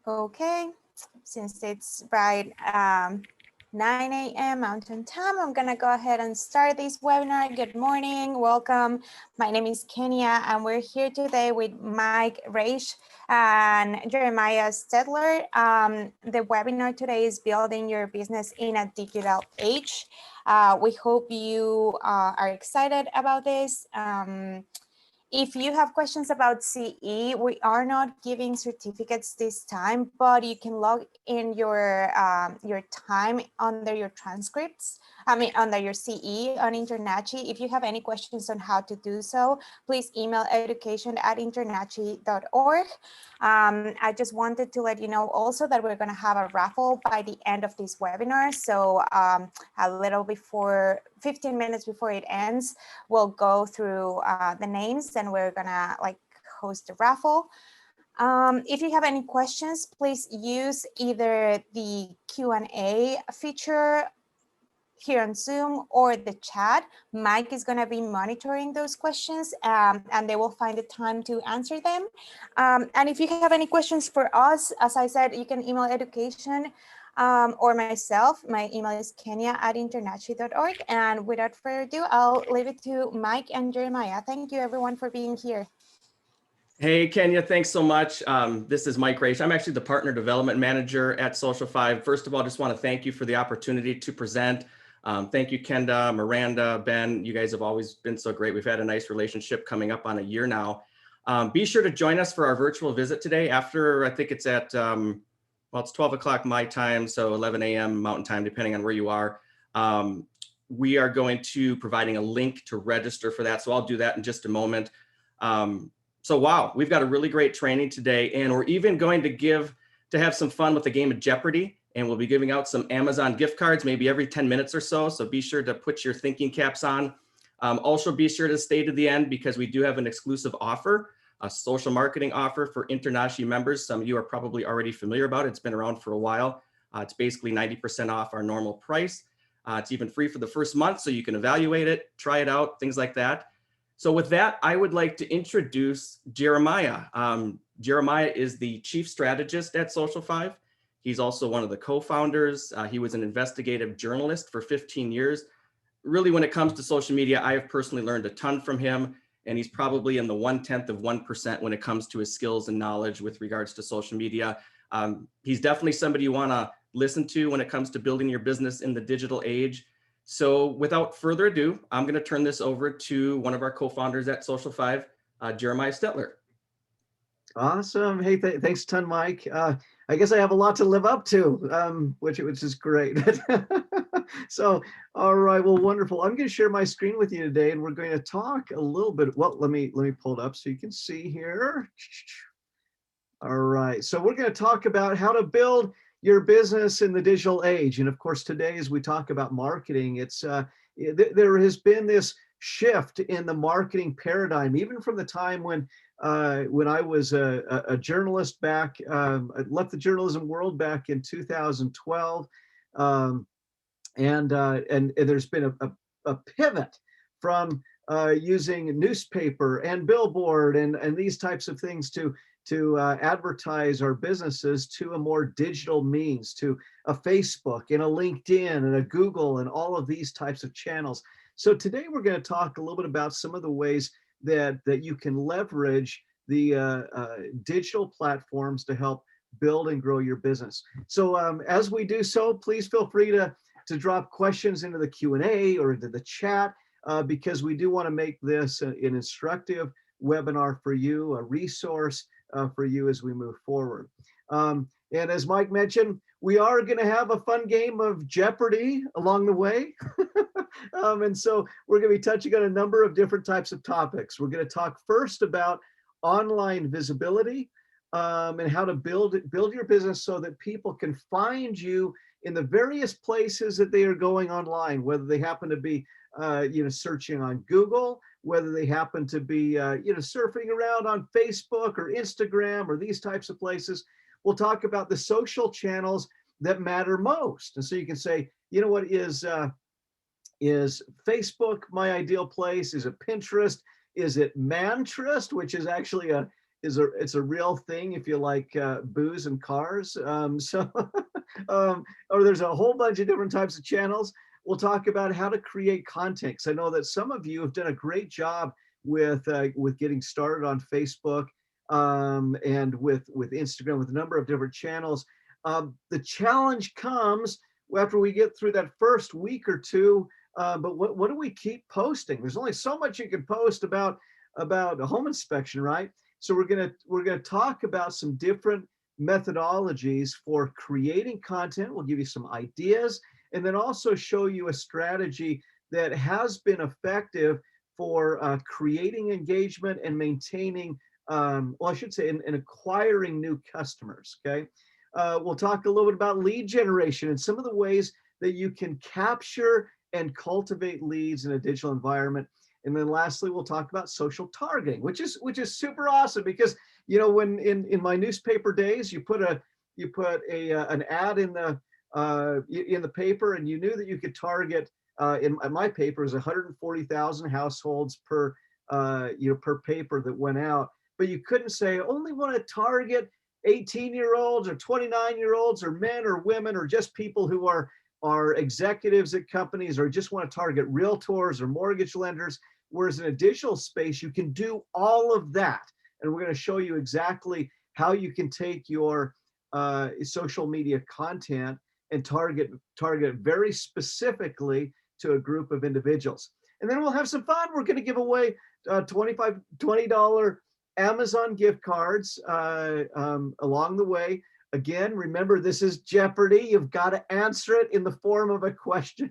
Okay, since it's right 9 a.m. Mountain Time, I'm gonna go ahead and start this webinar. Good morning, welcome. My name is Kenya and we're here today with Mike Reish and Jeremiah Stedler. The webinar today is Building Your Business in a Digital Age. We hope you are excited about this. If you have questions about CE, we are not giving certificates this time, but you can log in your time under your transcripts. Under your CE on Internachi. If you have any questions on how to do so, please email education@internachi.org. I just wanted to let you know also that we're going to have a raffle by the end of this webinar. So a little before, 15 minutes before it ends, we'll go through the names and we're gonna host a raffle. If you have any questions, please use either the Q&A feature here on Zoom or the chat. Mike is going to be monitoring those questions and they will find the time to answer them. And if you have any questions for us, as I said, you can email education or myself. My email is kenya@internachi.org. And without further ado, I'll leave it to Mike and Jeremiah. Thank you everyone for being here. Hey, Kenya, thanks so much. This is Mike Reish. I'm actually the Partner Development Manager at Social5. First of all, I just want to thank you for the opportunity to present. Thank you, Kenda, Miranda, Ben. You guys have always been so great. We've had a nice relationship coming up on a year now. Be sure to join us for our virtual visit today after, I think it's at, well, it's 12 o'clock my time, so 11 a.m. Mountain Time, depending on where you are. We are going to providing a link to register for that, so I'll do that in just a moment. So wow, we've got a really great training today, and we're even going to have some fun with the game of Jeopardy, and we'll be giving out some Amazon gift cards maybe every 10 minutes or so. So be sure to put your thinking caps on. Also be sure to stay to the end because we do have an exclusive offer, a social marketing offer for Internachi members. Some of you are probably already familiar about it. It's been around for a while. It's basically 90% off our normal price. It's even free for the first month, so you can evaluate it, try it out, things like that. So with that, I would like to introduce Jeremiah. Jeremiah is the chief strategist at Social5. He's also one of the co-founders. He was an investigative journalist for 15 years. Really, when it comes to social media, I have personally learned a ton from him, and he's probably in the 0.1% when it comes to his skills and knowledge with regards to social media. He's definitely somebody you want to listen to when it comes to building your business in the digital age. So without further ado, I'm going to turn this over to one of our co-founders at Social5, Jeremiah Stedler. Awesome. Hey, thanks a ton, Mike. I guess I have a lot to live up to, which is great. So, all right, well, wonderful. I'm going to share my screen with you today, and we're going to talk a little bit. Well, let me pull it up so you can see here. All right, so we're going to talk about how to build your business in the digital age. And of course, today, as we talk about marketing, it's there has been this shift in the marketing paradigm, even from the time when I was a journalist back, I left the journalism world back in 2012. And there's been a pivot from using newspaper and billboard and these types of things to advertise our businesses to a more digital means, to a Facebook and a LinkedIn and a Google and all of these types of channels. So today we're going to talk a little bit about some of the ways that you can leverage the digital platforms to help build and grow your business. So as we do so, please feel free to drop questions into the Q&A or into the chat because we do want to make this an instructive webinar for you, a resource for you as we move forward. And as Mike mentioned, we are going to have a fun game of Jeopardy along the way. And so we're going to be touching on a number of different types of topics. We're going to talk first about online visibility and how to build your business so that people can find you in the various places that they are going online, whether they happen to be searching on Google, whether they happen to be surfing around on Facebook or Instagram or these types of places. We'll talk about the social channels that matter most. And so you can say, you know what, is Facebook my ideal place? Is it Pinterest? Is it Mantrest, which is actually it's a real thing if you like booze and cars. Or there's a whole bunch of different types of channels. We'll talk about how to create content, 'cause I know that some of you have done a great job with getting started on Facebook, and with Instagram, with a number of different channels. The challenge comes after we get through that first week or two. But what do we keep posting? There's only so much you can post about a home inspection, right? So we're gonna talk about some different methodologies for creating content. We'll give you some ideas, and then also show you a strategy that has been effective for creating engagement and maintaining, well, I should say, and acquiring new customers. Okay. We'll talk a little bit about lead generation and some of the ways that you can capture and cultivate leads in a digital environment. And then lastly, we'll talk about social targeting, which is super awesome, because when in my newspaper days, you put an ad in the paper, and you knew that you could target, in my paper is 140,000 households per per paper that went out. But you couldn't say only want to target 18-year-olds or 29-year-olds or men or women or just people who are executives at companies, or just want to target realtors or mortgage lenders. Whereas in a digital space, you can do all of that. And we're going to show you exactly how you can take your social media content and target very specifically to a group of individuals. And then we'll have some fun. We're going to give away $20 Amazon gift cards along the way. Again, remember, this is Jeopardy. You've got to answer it in the form of a question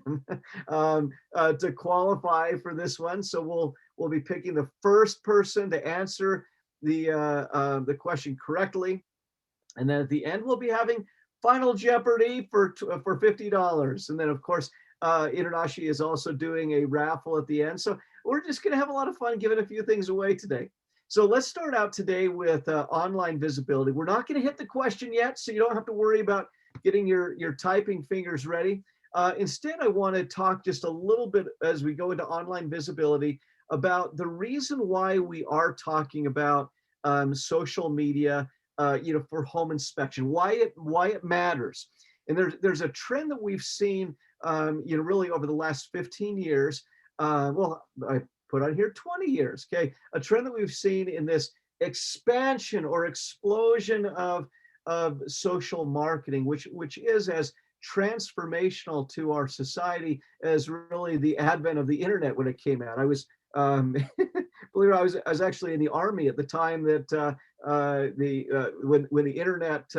to qualify for this one. So we'll be picking the first person to answer the question correctly, and then at the end we'll be having Final Jeopardy for $50. And then of course, Internashi is also doing a raffle at the end. So we're just going to have a lot of fun giving a few things away today. So let's start out today with online visibility. We're not going to hit the question yet, so you don't have to worry about getting your typing fingers ready. Instead, I want to talk just a little bit as we go into online visibility about the reason why we are talking about social media, for home inspection, why it matters. And there's a trend that we've seen, really over the last 15 years. Well, I put on here 20 years. Okay, a trend that we've seen in this expansion or explosion of social marketing, which is as transformational to our society as really the advent of the internet when it came out. I was believe it, I was actually in the Army at the time that when the internet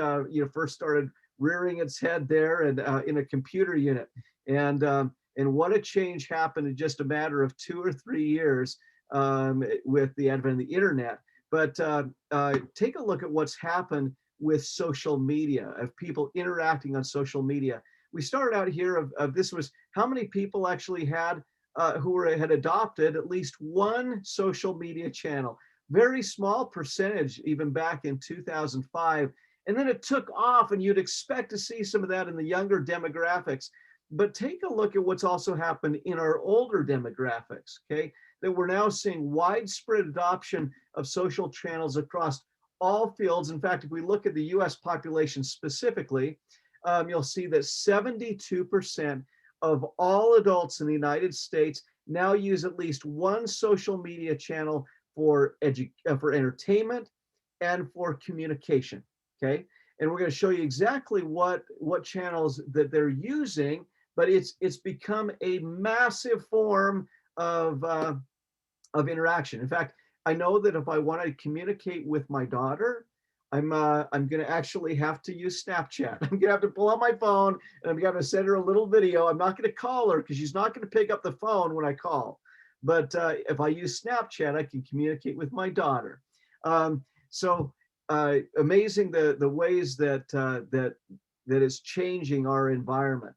first started rearing its head there, and in a computer unit, and what a change happened in just a matter of 2 or 3 years with the advent of the internet. But take a look at what's happened with social media, of people interacting on social media. We started out here of this was how many people actually had had adopted at least one social media channel. Very small percentage even back in 2005. And then it took off, and you'd expect to see some of that in the younger demographics. But take a look at what's also happened in our older demographics, okay? That we're now seeing widespread adoption of social channels across all fields. In fact, if we look at the US population specifically, you'll see that 72% of all adults in the United States now use at least one social media channel for entertainment and for communication, okay? And we're going to show you exactly what channels that they're using. But it's become a massive form of interaction. In fact, I know that if I want to communicate with my daughter, I'm going to actually have to use Snapchat. I'm going to have to pull out my phone, and I'm going to send her a little video. I'm not going to call her because she's not going to pick up the phone when I call. But if I use Snapchat, I can communicate with my daughter. So amazing the ways that is changing our environment.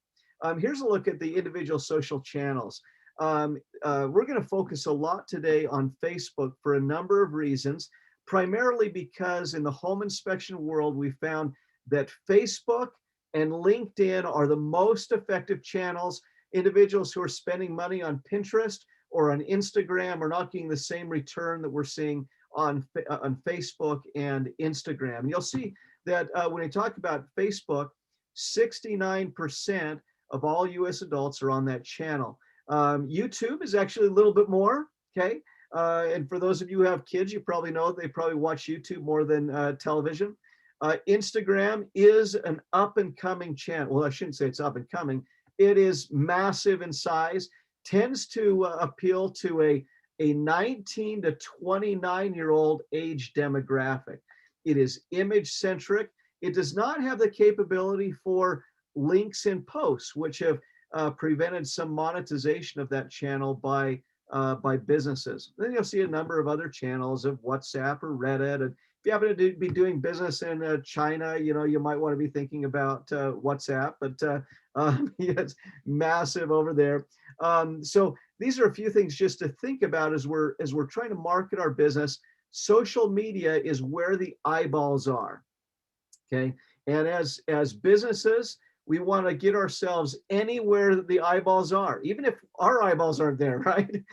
Here's a look at the individual social channels. We're going to focus a lot today on Facebook for a number of reasons, primarily because in the home inspection world, we found that Facebook and LinkedIn are the most effective channels. Individuals who are spending money on Pinterest or on Instagram are not getting the same return that we're seeing on Facebook and Instagram. And you'll see that when we talk about Facebook, 69% of all US adults are on that channel. YouTube is actually a little bit more, okay? And for those of you who have kids, you probably know they probably watch YouTube more than television. Instagram is an up and coming channel. Well, I shouldn't say it's up and coming. It is massive in size, tends to appeal to a 19 to 29-year-old age demographic. It is image centric. It does not have the capability for links in posts, which have prevented some monetization of that channel by businesses. Then you'll see a number of other channels of WhatsApp or Reddit. And if you happen to be doing business in China, you might want to be thinking about WhatsApp, but yeah, it's massive over there. So these are a few things just to think about as we're trying to market our business. Social media is where the eyeballs are. Okay, and as businesses, we want to get ourselves anywhere that the eyeballs are, even if our eyeballs aren't there, right?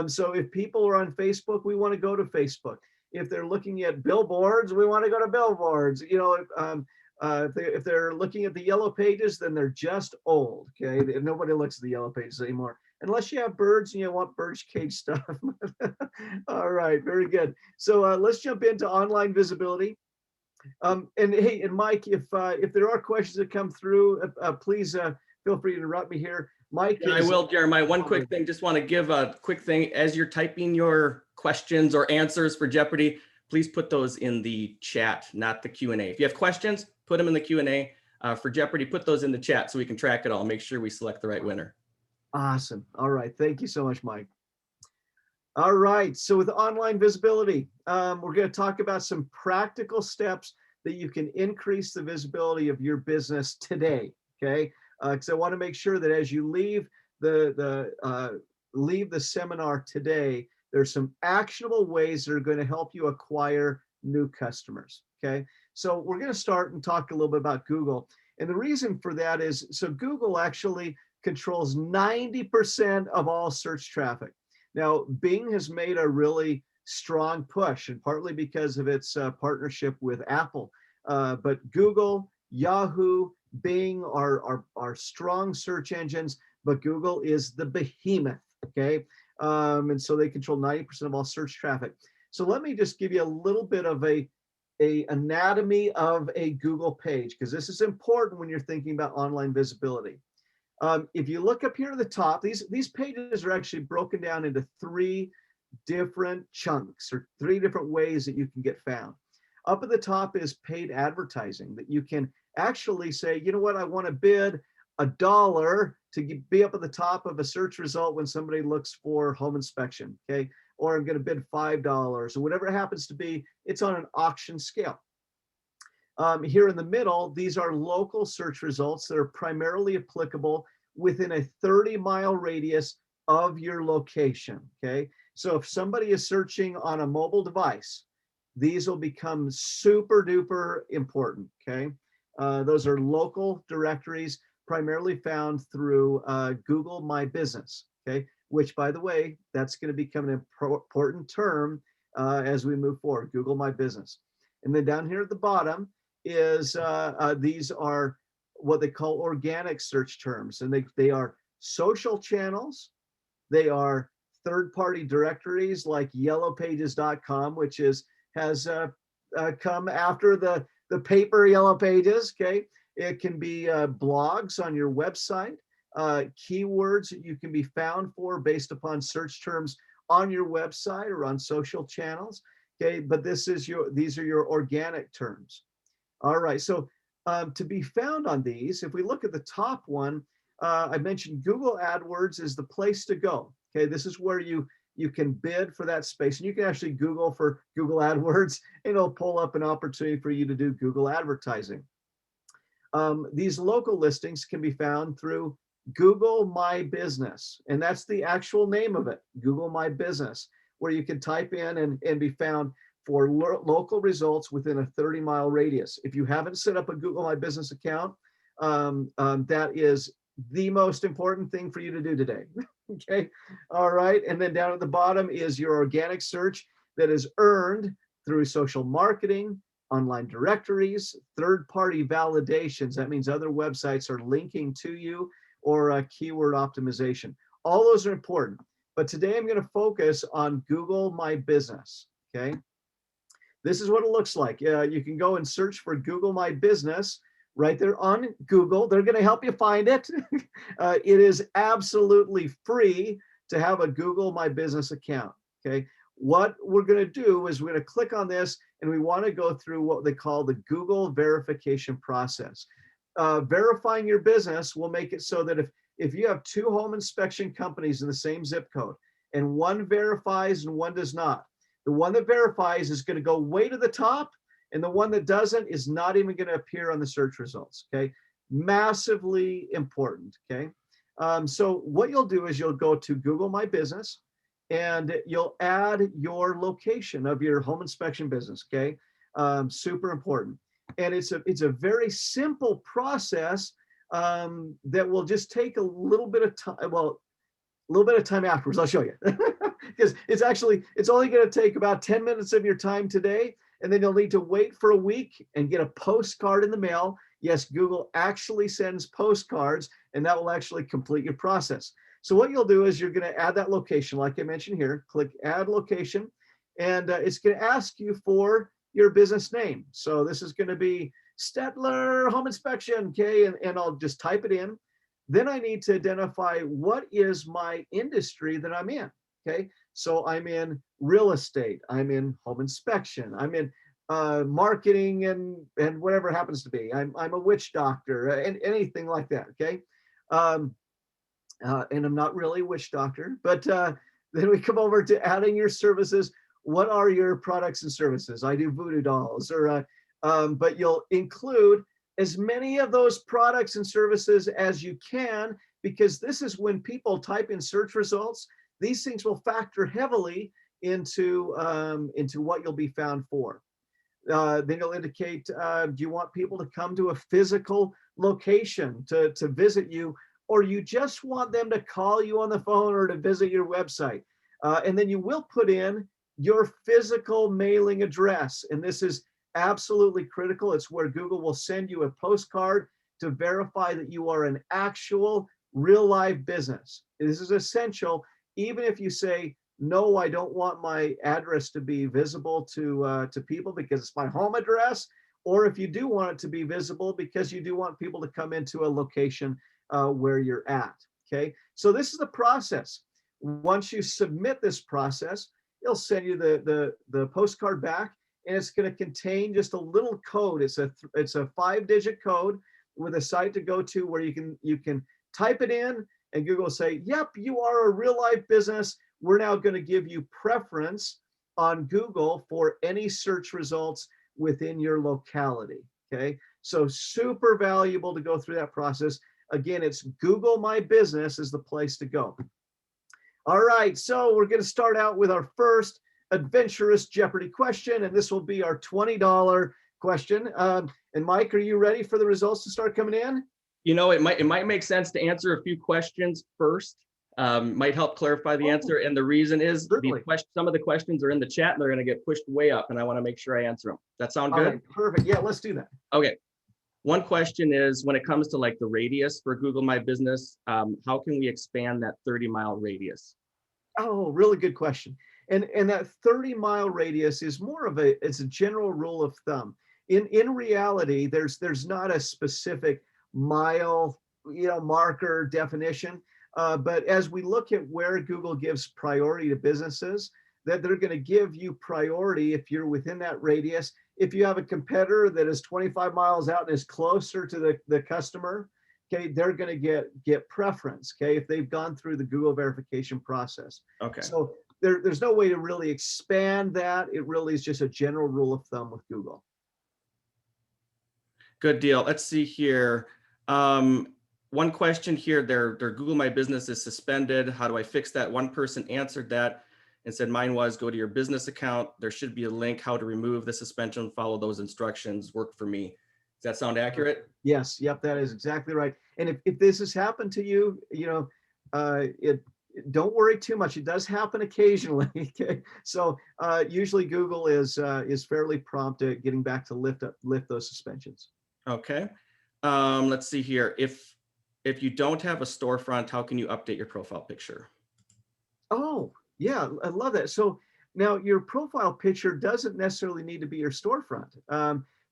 So if people are on Facebook, we want to go to Facebook. If they're looking at billboards, we want to go to billboards. If they're looking at the yellow pages, then they're just old. Okay, nobody looks at the yellow pages anymore, unless you have birds and you want bird cage stuff. All right, very good. So let's jump into online visibility. And hey, and Mike, if there are questions that come through, please feel free to interrupt me here. Mike, Yeah, I will, Jeremiah. One quick thing, just want to give a quick thing. As you're typing your questions or answers for Jeopardy, please put those in the chat, not the Q&A. If you have questions, put them in the Q&A. For Jeopardy, put those in the chat so we can track it all, make sure we select the right winner. Awesome. All right. Thank you so much, Mike. All right. So with online visibility, we're going to talk about some practical steps that you can increase the visibility of your business today. Okay. Because I want to make sure that as you leave leave the seminar today, there's some actionable ways that are going to help you acquire new customers. Okay. So we're going to start and talk a little bit about Google. And the reason for that is, so Google actually controls 90% of all search traffic. Now, Bing has made a really strong push, and partly because of its partnership with Apple. But Google, Yahoo, Bing are strong search engines, but Google is the behemoth, okay? And so they control 90% of all search traffic. So let me just give you a little bit of a anatomy of a Google page, because this is important when you're thinking about online visibility. If you look up here at the top, these pages are actually broken down into 3 different chunks, or 3 different ways that you can get found. Up at the top is paid advertising, that you can actually say, you know what, I want to bid $1 to be up at the top of a search result when somebody looks for home inspection, okay? Or I'm going to bid $5, or whatever it happens to be. It's on an auction scale. Here in the middle, these are local search results that are primarily applicable within a 30-mile radius of your location, okay? So if somebody is searching on a mobile device, these will become super duper important, okay? Those are local directories primarily found through Google My Business, okay? Which, by the way, that's going to become an important term as we move forward, Google My Business. And then down here at the bottom is these are what they call organic search terms, and they are social channels. They are third-party directories like yellowpages.com, which has come after the paper Yellow Pages, okay? It can be blogs on your website, keywords that you can be found for based upon search terms on your website or on social channels, okay? But these are your organic terms. All right, so to be found on these, if we look at the top one, I mentioned Google AdWords is the place to go. Okay, this is where you can bid for that space, and you can actually Google for Google AdWords, and it'll pull up an opportunity for you to do Google advertising. These local listings can be found through Google My Business, and that's the actual name of it, Google My Business, where you can type in and be found for local results within a 30-mile radius. If you haven't set up a Google My Business account, that is the most important thing for you to do today. Okay, all right. And then down at the bottom is your organic search. that is earned through social marketing, online directories, third-party validations. That means other websites are linking to you, or keyword optimization. All those are important. But today I'm going to focus on Google My Business. Okay. This is what it looks like. You can go and search for Google My Business right there on Google. They're going to help you find it. It is absolutely free to have a Google My Business account. Okay. What we're going to do is we're going to click on this, and we want to go through what they call the Google verification process. Verifying your business will make it so that if you have two home inspection companies in the same zip code, and one verifies and one does not, the one that verifies is going to go way to the top, and the one that doesn't is not even going to appear on the search results. Okay, massively important. Okay, so what you'll do is you'll go to Google My Business, and you'll add your location of your home inspection business. Okay, super important. And it's a very simple process that will just take a little bit of time. Well, a little bit of time afterwards. I'll show you, because it's only going to take about 10 minutes of your time today, and then you'll need to wait for a week and get a postcard in the mail. Yes, Google actually sends postcards, and that will actually complete your process. So what you'll do is you're going to add that location, like I mentioned here. Click Add Location, and it's going to ask you for your business name. So this is going to be Stetler Home Inspection, okay, and I'll just type it in. Then I need to identify what is my industry that I'm in, okay? So I'm in real estate, I'm in home inspection, I'm in marketing and whatever it happens to be. I'm a witch doctor, and anything like that, okay? And I'm not really a witch doctor, but then we come over to adding your services. What are your products and services? I do voodoo dolls, or but you'll include as many of those products and services as you can, because this is when people type in search results, these things will factor heavily into what you'll be found for. Then you'll indicate, do you want people to come to a physical location to visit you, or you just want them to call you on the phone or to visit your website? And then you will put in your physical mailing address. And this is absolutely critical. It's where Google will send you a postcard to verify that you are an actual real live business. This is essential. Even if you say, no, I don't want my address to be visible to people because it's my home address, or if you do want it to be visible because you do want people to come into a location where you're at. Okay, so this is the process. Once you submit this process, it'll send you the postcard back, and it's going to contain just a little code. It's a 5-digit code with a site to go to where you can type it in, and Google will say, yep, you are a real life business. We're now going to give you preference on Google for any search results within your locality. Okay, so super valuable to go through that process. Again, it's Google My Business is the place to go. All right, so we're going to start out with our first adventurous Jeopardy question, and this will be our $20 question. And Mike, are you ready for the results to start coming in? You know, it might make sense to answer a few questions first. Might help clarify the answer, and the reason is some of the questions are in the chat and they're going to get pushed way up, and I want to make sure I answer them. That sound good? All right, perfect. Yeah, let's do that. Okay. One question is, when it comes to like the radius for Google My Business, how can we expand that 30-mile radius? Oh, really good question. And that 30-mile radius is more of it's a general rule of thumb. In reality, there's not a specific mile, marker definition. But as we look at where Google gives priority to businesses, that they're going to give you priority if you're within that radius. If you have a competitor that is 25 miles out and is closer to the customer, okay, they're going to get preference, okay, if they've gone through the Google verification process. Okay. So there's no way to really expand that. It really is just a general rule of thumb with Google. Good deal. Let's see here. One question here, their Google My Business is suspended. How do I fix that? One person answered that and said, mine was go to your business account. There should be a link how to remove the suspension, follow those instructions, worked for me. Does that sound accurate? Yes. Yep. That is exactly right. And if this has happened to you, don't worry too much. It does happen occasionally. Okay, so usually Google is fairly prompt at getting back to lift those suspensions. Okay. Let's see here. If you don't have a storefront, how can you update your profile picture? Oh, yeah, I love that. So now your profile picture doesn't necessarily need to be your storefront.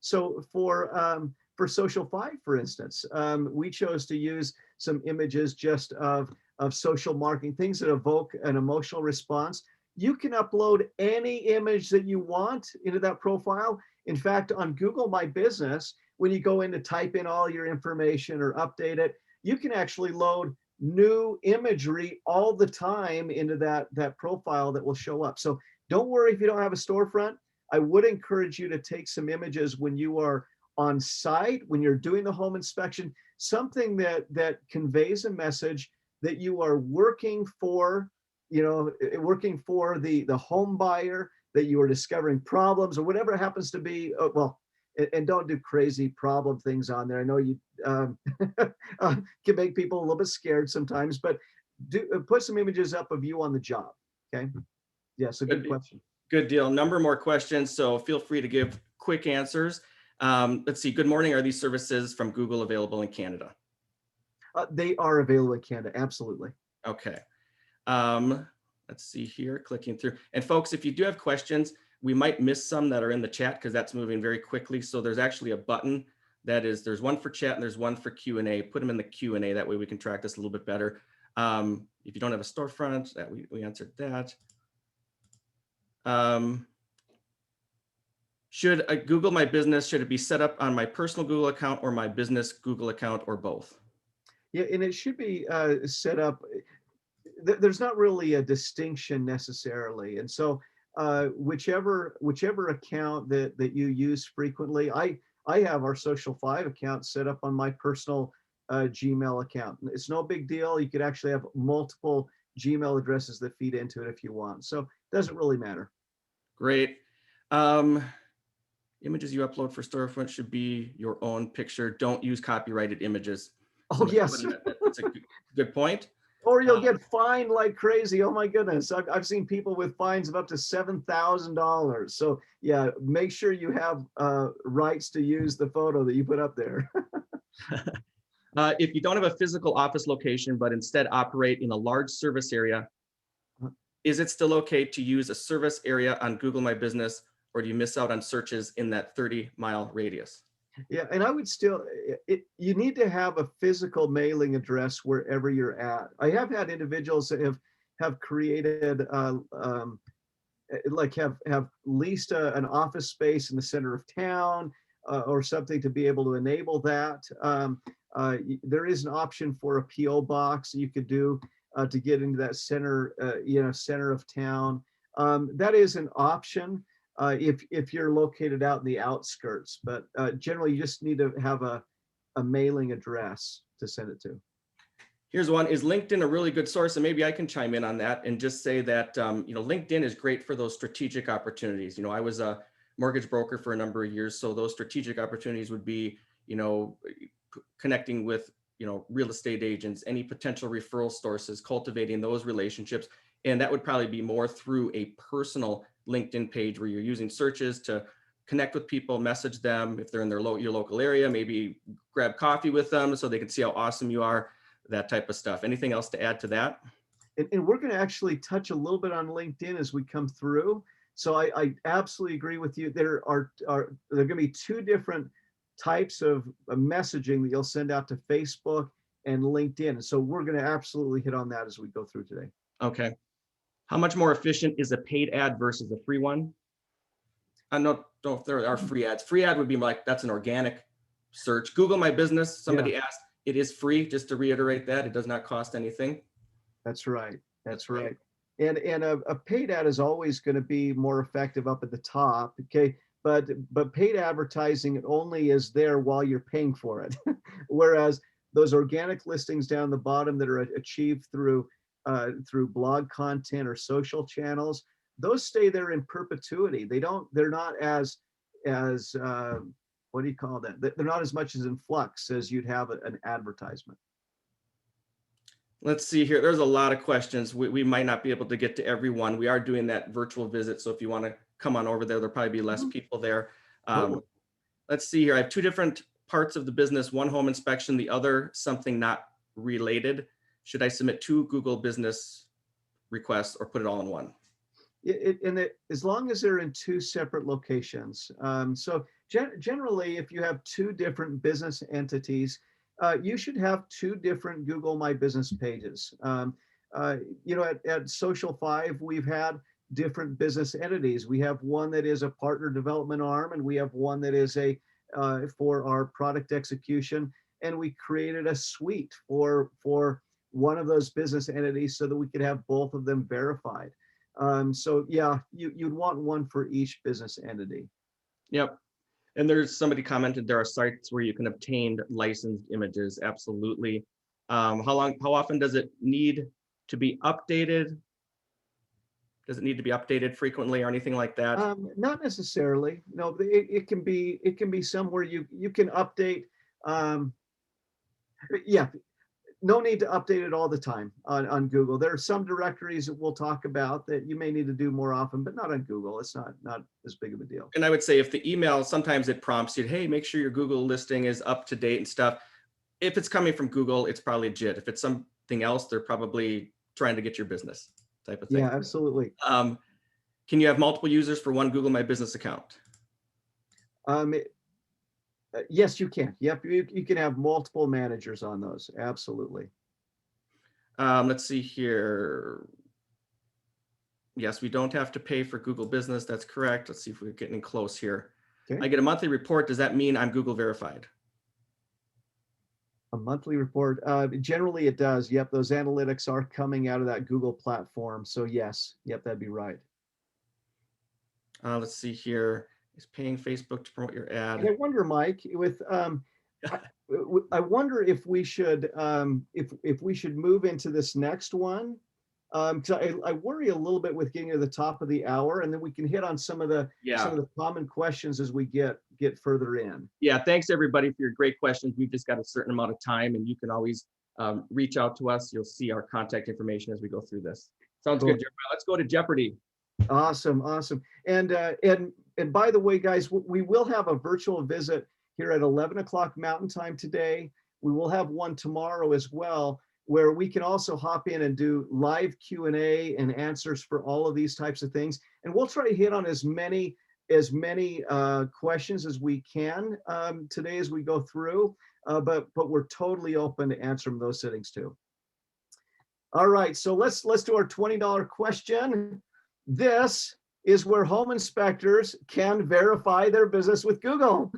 So for Social 5, for instance, we chose to use some images just of social marketing, things that evoke an emotional response. You can upload any image that you want into that profile. In fact, on Google My Business, when you go in to type in all your information or update it, you can actually load new imagery all the time into that profile that will show up. So don't worry if you don't have a storefront. I would encourage you to take some images when you are on site, when you're doing the home inspection, something that conveys a message that you are working for, working for the home buyer, that you are discovering problems or whatever it happens to be. Well, and don't do crazy problem things on there. I know you can make people a little bit scared sometimes, but put some images up of you on the job. Okay. Yeah. So good question. Good deal. Number more questions. So feel free to give quick answers. Let's see. Good morning. Are these services from Google available in Canada? They are available in Canada. Absolutely. Okay. Let's see here, clicking through. And folks, if you do have questions, we might miss some that are in the chat because that's moving very quickly. So there's actually a button there's one for chat and there's one for Q&A. Put them in the Q&A. That way we can track this a little bit better. If you don't have a storefront, that we answered that. Should I Google My Business, should it be set up on my personal Google account or my business Google account or both? Yeah, and it should be set up. There's not really a distinction necessarily. And so whichever account that you use frequently, I have our Social 5 account set up on my personal Gmail account. It's no big deal. You could actually have multiple Gmail addresses that feed into it if you want. So it doesn't really matter. Great. Images you upload for storefront should be your own picture. Don't use copyrighted images. Oh, yes. That's a good point. Or you'll get fined like crazy. Oh my goodness. I've seen people with fines of up to $7,000. So yeah, make sure you have rights to use the photo that you put up there. If you don't have a physical office location, but instead operate in a large service area, is it still okay to use a service area on Google My Business, or do you miss out on searches in that 30-mile radius? Yeah, and I would still, you need to have a physical mailing address wherever you're at. I have had individuals that have created, like have leased an office space in the center of town or something to be able to enable that. There is an option for a PO box you could do to get into that center, center of town. That is an option. If you're located out in the outskirts, but generally you just need to have a mailing address to send it to. Here's one. Is LinkedIn a really good source? And maybe I can chime in on that and just say that, LinkedIn is great for those strategic opportunities. I was a mortgage broker for a number of years. So those strategic opportunities would be, connecting with, real estate agents, any potential referral sources, cultivating those relationships. And that would probably be more through a personal LinkedIn page where you're using searches to connect with people, message them if they're in your local area, maybe grab coffee with them so they can see how awesome you are, that type of stuff. Anything else to add to that? And we're going to actually touch a little bit on LinkedIn as we come through. So I absolutely agree with you. There are going to be two different types of messaging that you'll send out to Facebook and LinkedIn. So we're going to absolutely hit on that as we go through today. Okay. How much more efficient is a paid ad versus a free one? I don't know if there are free ads. Free ad would be like, that's an organic search. Google My Business, somebody asked, it is free, just to reiterate that. It does not cost anything. That's right. That's right. And a paid ad is always going to be more effective up at the top. Okay. But paid advertising only is there while you're paying for it. Whereas those organic listings down the bottom that are achieved through blog content or social channels, those stay there in perpetuity. They're not as what do you call that? They're not as much as in flux as you'd have an advertisement. Let's see here. There's a lot of questions. We might not be able to get to everyone. We are doing that virtual visit. So if you want to come on over there, there'll probably be less Mhm. people there. Oh, Let's see here. I have two different parts of the business, one home inspection, the other something not related. Should I submit two Google business requests or put it all in one? as long as they're in two separate locations. So generally, if you have two different business entities, you should have two different Google My Business pages. Uh, at Social 5, we've had different business entities. We have one that is a partner development arm, and we have one that is a for our product execution. And we created a suite for one of those business entities so that we could have both of them verified. So yeah, you'd want one for each business entity. Yep. And there's somebody commented there are sites where you can obtain licensed images. Absolutely. How often does it need to be updated? Does it need to be updated frequently or anything like that? Not necessarily. No, it can be somewhere you can update. Um, yeah, no need to update it all the time on Google. There are some directories that we'll talk about that you may need to do more often, but not on Google. It's not as big of a deal. And I would say if the email, sometimes it prompts you, hey, make sure your Google listing is up to date and stuff. If it's coming from Google, it's probably legit. If it's something else, they're probably trying to get your business type of thing. Yeah, absolutely. Can you have multiple users for one Google My Business account? Um, yes, you can. Yep, you can have multiple managers on those. Absolutely. Let's see here. Yes, we don't have to pay for Google Business. That's correct. Let's see if we're getting close here. Okay. I get a monthly report. Does that mean I'm Google verified? A monthly report. Generally, it does. Yep, those analytics are coming out of that Google platform. So yes, yep, that'd be right. Let's see here. Is paying Facebook to promote your And I ad? wonder, Mike, with I wonder if we should if we should move into this next one. Because I worry a little bit with getting to the top of the hour, and then we can hit on some of the Yeah. common questions as we get further in. Yeah. Thanks everybody for your great questions. We've just got a certain amount of time and you can always reach out to us. You'll see our contact information as we go through this. Sounds Cool. good, Jeremiah. Let's go to Jeopardy. Awesome, awesome. And by the way, guys, we will have a virtual visit here at 11 o'clock Mountain Time today. We will have one tomorrow as well, where we can also hop in and do live Q&A and answers for all of these types of things. And we'll try to hit on as many questions as we can today as we go through. But we're totally open to answering those settings too. All right, so let's do our $20 question. This is where home inspectors can verify their business with Google.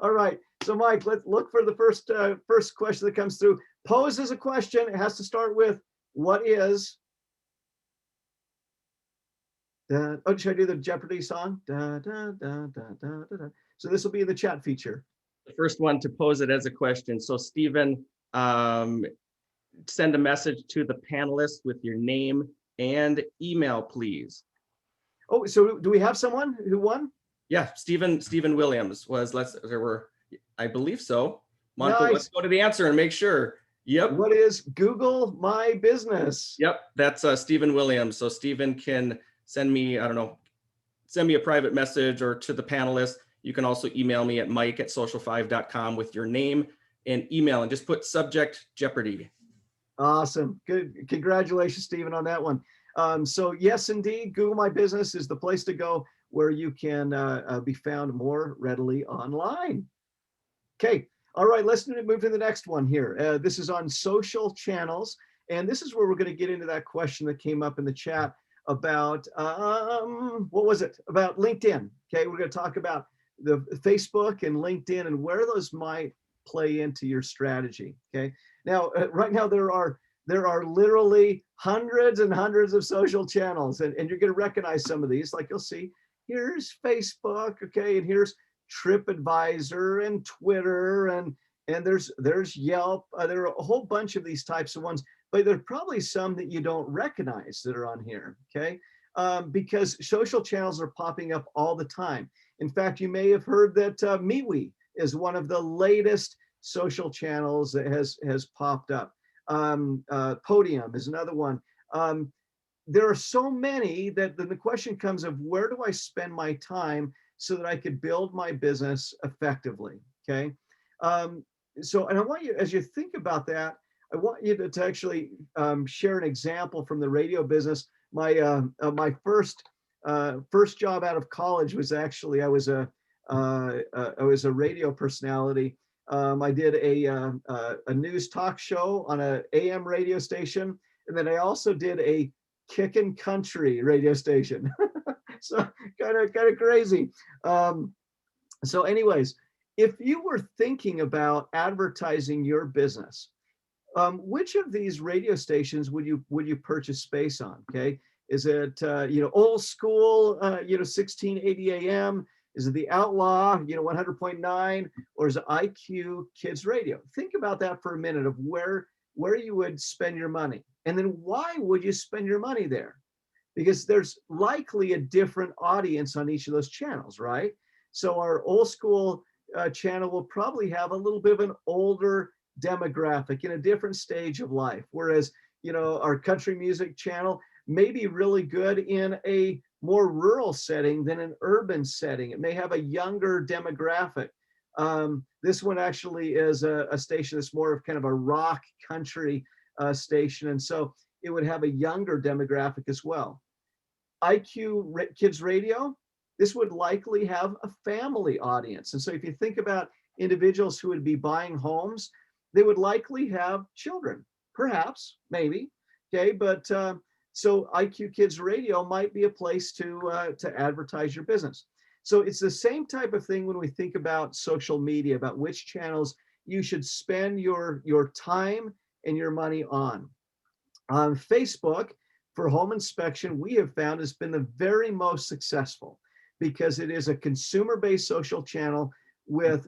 All right, so Mike, let's look for the first question that comes through. Pose as a question. It has to start with what is. Oh, should I do the Jeopardy song? Da, da, da, da, da, da, da. So this will be the chat feature. The first one to pose it as a question. So Stephen, send a message to the panelists with your name and email, please. Oh, so do we have someone who won? Yeah, Stephen Williams was, I believe so. Monto, Nice. Let's go to the answer and make sure. Yep. What is Google My Business? Yep, that's Stephen Williams. So Stephen can send me, I don't know, send me a private message or to the panelists. You can also email me at mike@social5.com with your name and email and just put subject Jeopardy. Awesome. Good. Congratulations, Stephen, on that one. So yes, indeed, Google My Business is the place to go where you can be found more readily online. Okay. All right. Let's move to the next one here. This is on social channels. And this is where we're going to get into that question that came up in the chat about, what was it? About LinkedIn. Okay. We're going to talk about the Facebook and LinkedIn and where those might play into your strategy. Okay. Now, right now there are literally hundreds and hundreds of social channels, and you're going to recognize some of these. Like you'll see, here's Facebook, okay, and here's TripAdvisor and Twitter, and there's Yelp. There are a whole bunch of these types of ones, but there are probably some that you don't recognize that are on here, okay? Because social channels are popping up all the time. In fact, you may have heard that MeWe is one of the latest social channels that has popped up. Podium is another one. There are so many that then the question comes of where do I spend my time so that I could build my business effectively, okay? So, and I want you, as you think about that, I want you to actually share an example from the radio business. My first job out of college was actually I was a radio personality. I did a news talk show on a AM radio station, and then I also did a kickin' country radio station. So kind of crazy. So anyways, if you were thinking about advertising your business, which of these radio stations would you purchase space on? Okay, is it old school 1680 AM? Is it the Outlaw 100.9, or is it IQ Kids Radio? Think about that for a minute of where you would spend your money, and then why would you spend your money there? Because there's likely a different audience on each of those channels, right? So our old school channel will probably have a little bit of an older demographic in a different stage of life, whereas our country music channel may be really good in a more rural setting than an urban setting. It may have a younger demographic. This one actually is a station that's more of kind of a rock country station, and so it would have a younger demographic as well. IQ Kids Radio, this would likely have a family audience. And so if you think about individuals who would be buying homes, they would likely have children, perhaps, maybe, okay? But so IQ Kids Radio might be a place to advertise your business. So it's the same type of thing when we think about social media, about which channels you should spend your time and your money on. Facebook, for home inspection, we have found has been the very most successful because it is a consumer-based social channel with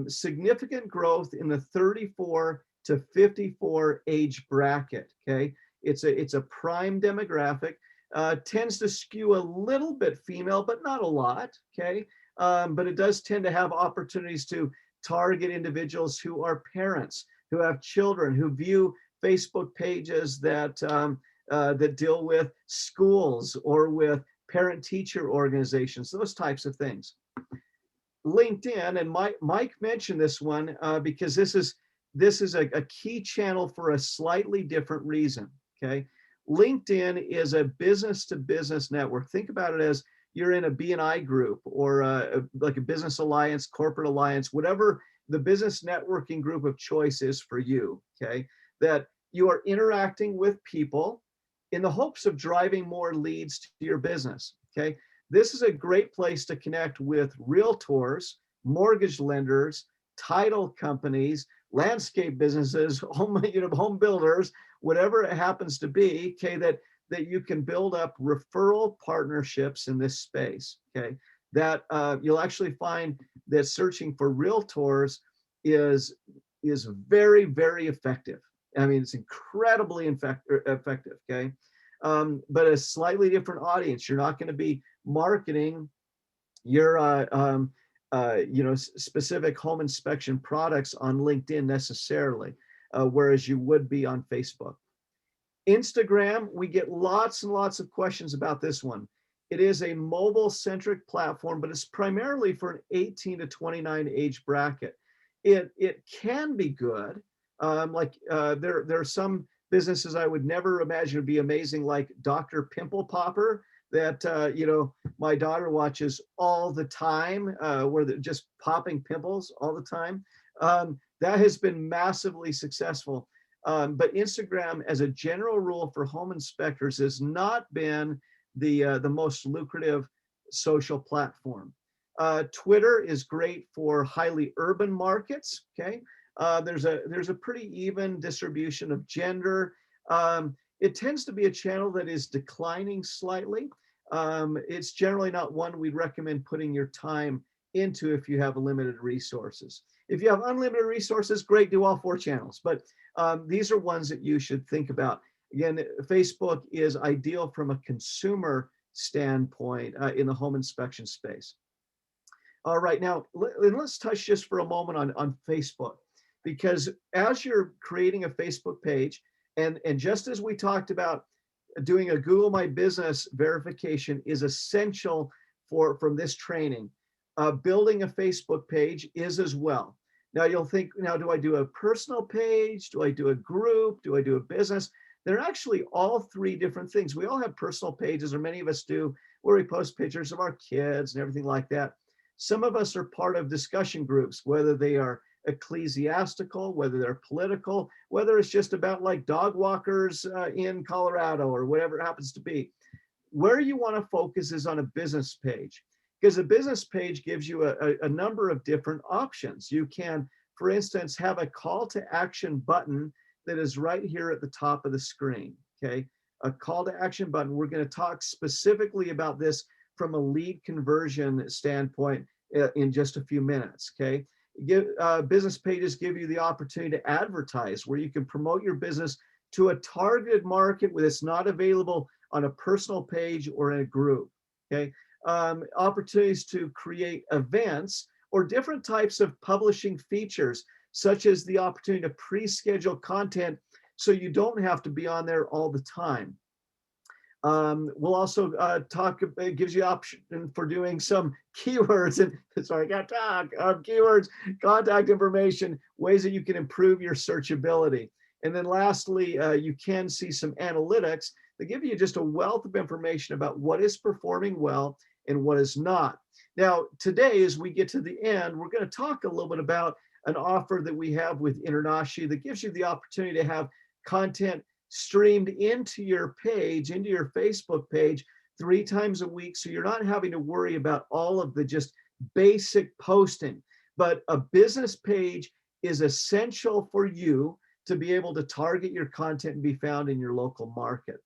significant growth in the 34 to 54 age bracket, okay? It's a prime demographic, tends to skew a little bit female, but not a lot, okay? But it does tend to have opportunities to target individuals who are parents, who have children, who view Facebook pages that deal with schools or with parent-teacher organizations, those types of things. LinkedIn, and Mike mentioned this one because this is a key channel for a slightly different reason, okay? LinkedIn is a business-to-business network. Think about it as you're in a B&I group or like a business alliance, corporate alliance, whatever the business networking group of choice is for you, okay? That you are interacting with people in the hopes of driving more leads to your business, okay? This is a great place to connect with realtors, mortgage lenders, title companies, landscape businesses, home builders, whatever it happens to be, okay, that you can build up referral partnerships in this space, okay? That you'll actually find that searching for realtors is very, very effective. I mean, it's incredibly effective, okay? But a slightly different audience. You're not going to be marketing your specific home inspection products on LinkedIn necessarily, whereas you would be on Facebook. Instagram, we get lots and lots of questions about this one. It is a mobile-centric platform, but it's primarily for an 18 to 29 age bracket. It can be good. There are some businesses I would never imagine would be amazing, like Dr. Pimple Popper, that my daughter watches all the time, where they're just popping pimples all the time. That has been massively successful. But Instagram, as a general rule for home inspectors, has not been the most lucrative social platform. Twitter is great for highly urban markets. Okay, there's a pretty even distribution of gender. It tends to be a channel that is declining slightly. It's generally not one we'd recommend putting your time into if you have limited resources. If you have unlimited resources, great, do all 4 channels. But these are ones that you should think about. Again, Facebook is ideal from a consumer standpoint in the home inspection space. All right, now let's touch just for a moment on Facebook. because as you're creating a Facebook page, and just as we talked about, doing a Google My Business verification is essential from this training. Building a Facebook page is as well. Now you'll think, now do I do a personal page? Do I do a group? Do I do a business? They're actually all three different things. We all have personal pages, or many of us do, where we post pictures of our kids and everything like that. Some of us are part of discussion groups, whether they are ecclesiastical, whether they're political, whether it's just about like dog walkers in Colorado or whatever it happens to be. Where you want to focus is on a business page, because a business page gives you a number of different options. You can, for instance, have a call to action button that is right here at the top of the screen, okay? A call to action button. We're going to talk specifically about this from a lead conversion standpoint in just a few minutes, okay? Business pages give you the opportunity to advertise, where you can promote your business to a targeted market where it's not available on a personal page or in a group, okay? Opportunities to create events or different types of publishing features, such as the opportunity to pre-schedule content so you don't have to be on there all the time. We'll also talk, it gives you option for doing some keywords, and sorry, I got to talk, keywords, contact information, ways that you can improve your searchability. And then lastly, you can see some analytics that give you just a wealth of information about what is performing well and what is not. Now, today, as we get to the end, we're going to talk a little bit about an offer that we have with InterNACHI that gives you the opportunity to have content streamed into your page, into your Facebook page 3 times a week. So you're not having to worry about all of the just basic posting. But a business page is essential for you to be able to target your content and be found in your local market.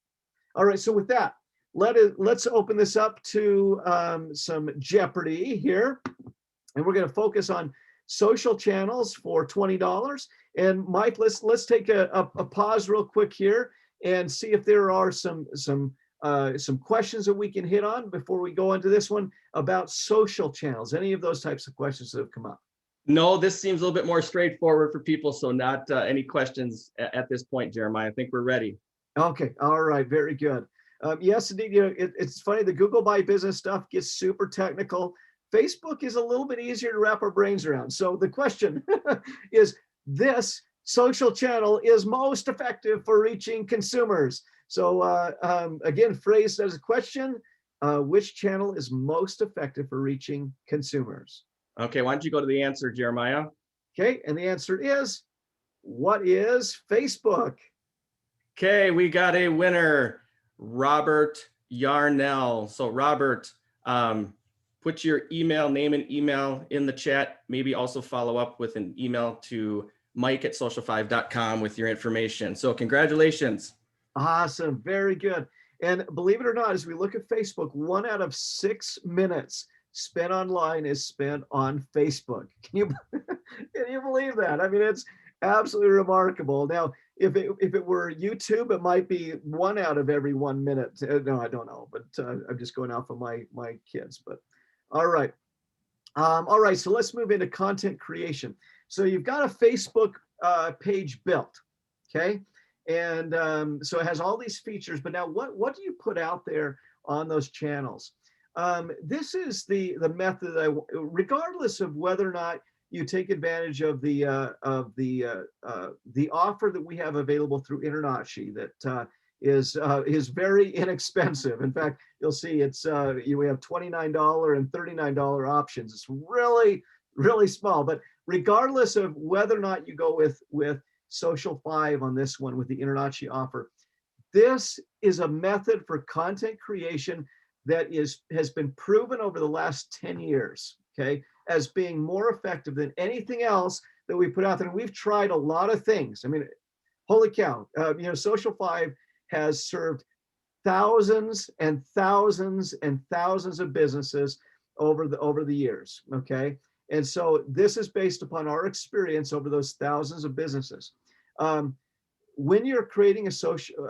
All right, so with that, let's open this up to some Jeopardy here. And we're going to focus on social channels for $20. And Mike, let's take a pause real quick here and see if there are some questions that we can hit on before we go into this one about social channels. Any of those types of questions that have come up? No, this seems a little bit more straightforward for people, so not any questions at this point, Jeremiah. I think we're ready. Okay, all right, very good. Yes, indeed. You know, it's funny, the Google My Business stuff gets super technical. Facebook is a little bit easier to wrap our brains around. So the question is, this social channel is most effective for reaching consumers. So again, phrased as a question, which channel is most effective for reaching consumers? Okay, why don't you go to the answer, Jeremiah? Okay, and the answer is, what is Facebook? Okay, we got a winner, Robert Yarnell. So Robert, put your name and email in the chat. Maybe also follow up with an email to mike@social5.com with your information. So congratulations. Awesome, very good. And believe it or not, as we look at Facebook, 1 out of 6 minutes spent online is spent on Facebook. Can you believe that? I mean, it's absolutely remarkable. Now, if it were YouTube, it might be 1 out of every 1 minute. No, I don't know, but I'm just going off of my kids. But all right, so let's move into content creation. So you've got a Facebook page built, okay, and so it has all these features. But now, what do you put out there on those channels? This is the method that regardless of whether or not you take advantage of the offer that we have available through InterNACHI that is very inexpensive. In fact, you'll see we have $29 and $39 options. It's really, really small. But regardless of whether or not you go with Social 5 on this one with the InterNACHI offer, this is a method for content creation that has been proven over the last 10 years, okay, as being more effective than anything else that we put out there. And we've tried a lot of things. I mean, holy cow, Social 5 has served thousands and thousands and thousands of businesses over the years, okay? And so this is based upon our experience over those thousands of businesses. When you're creating a social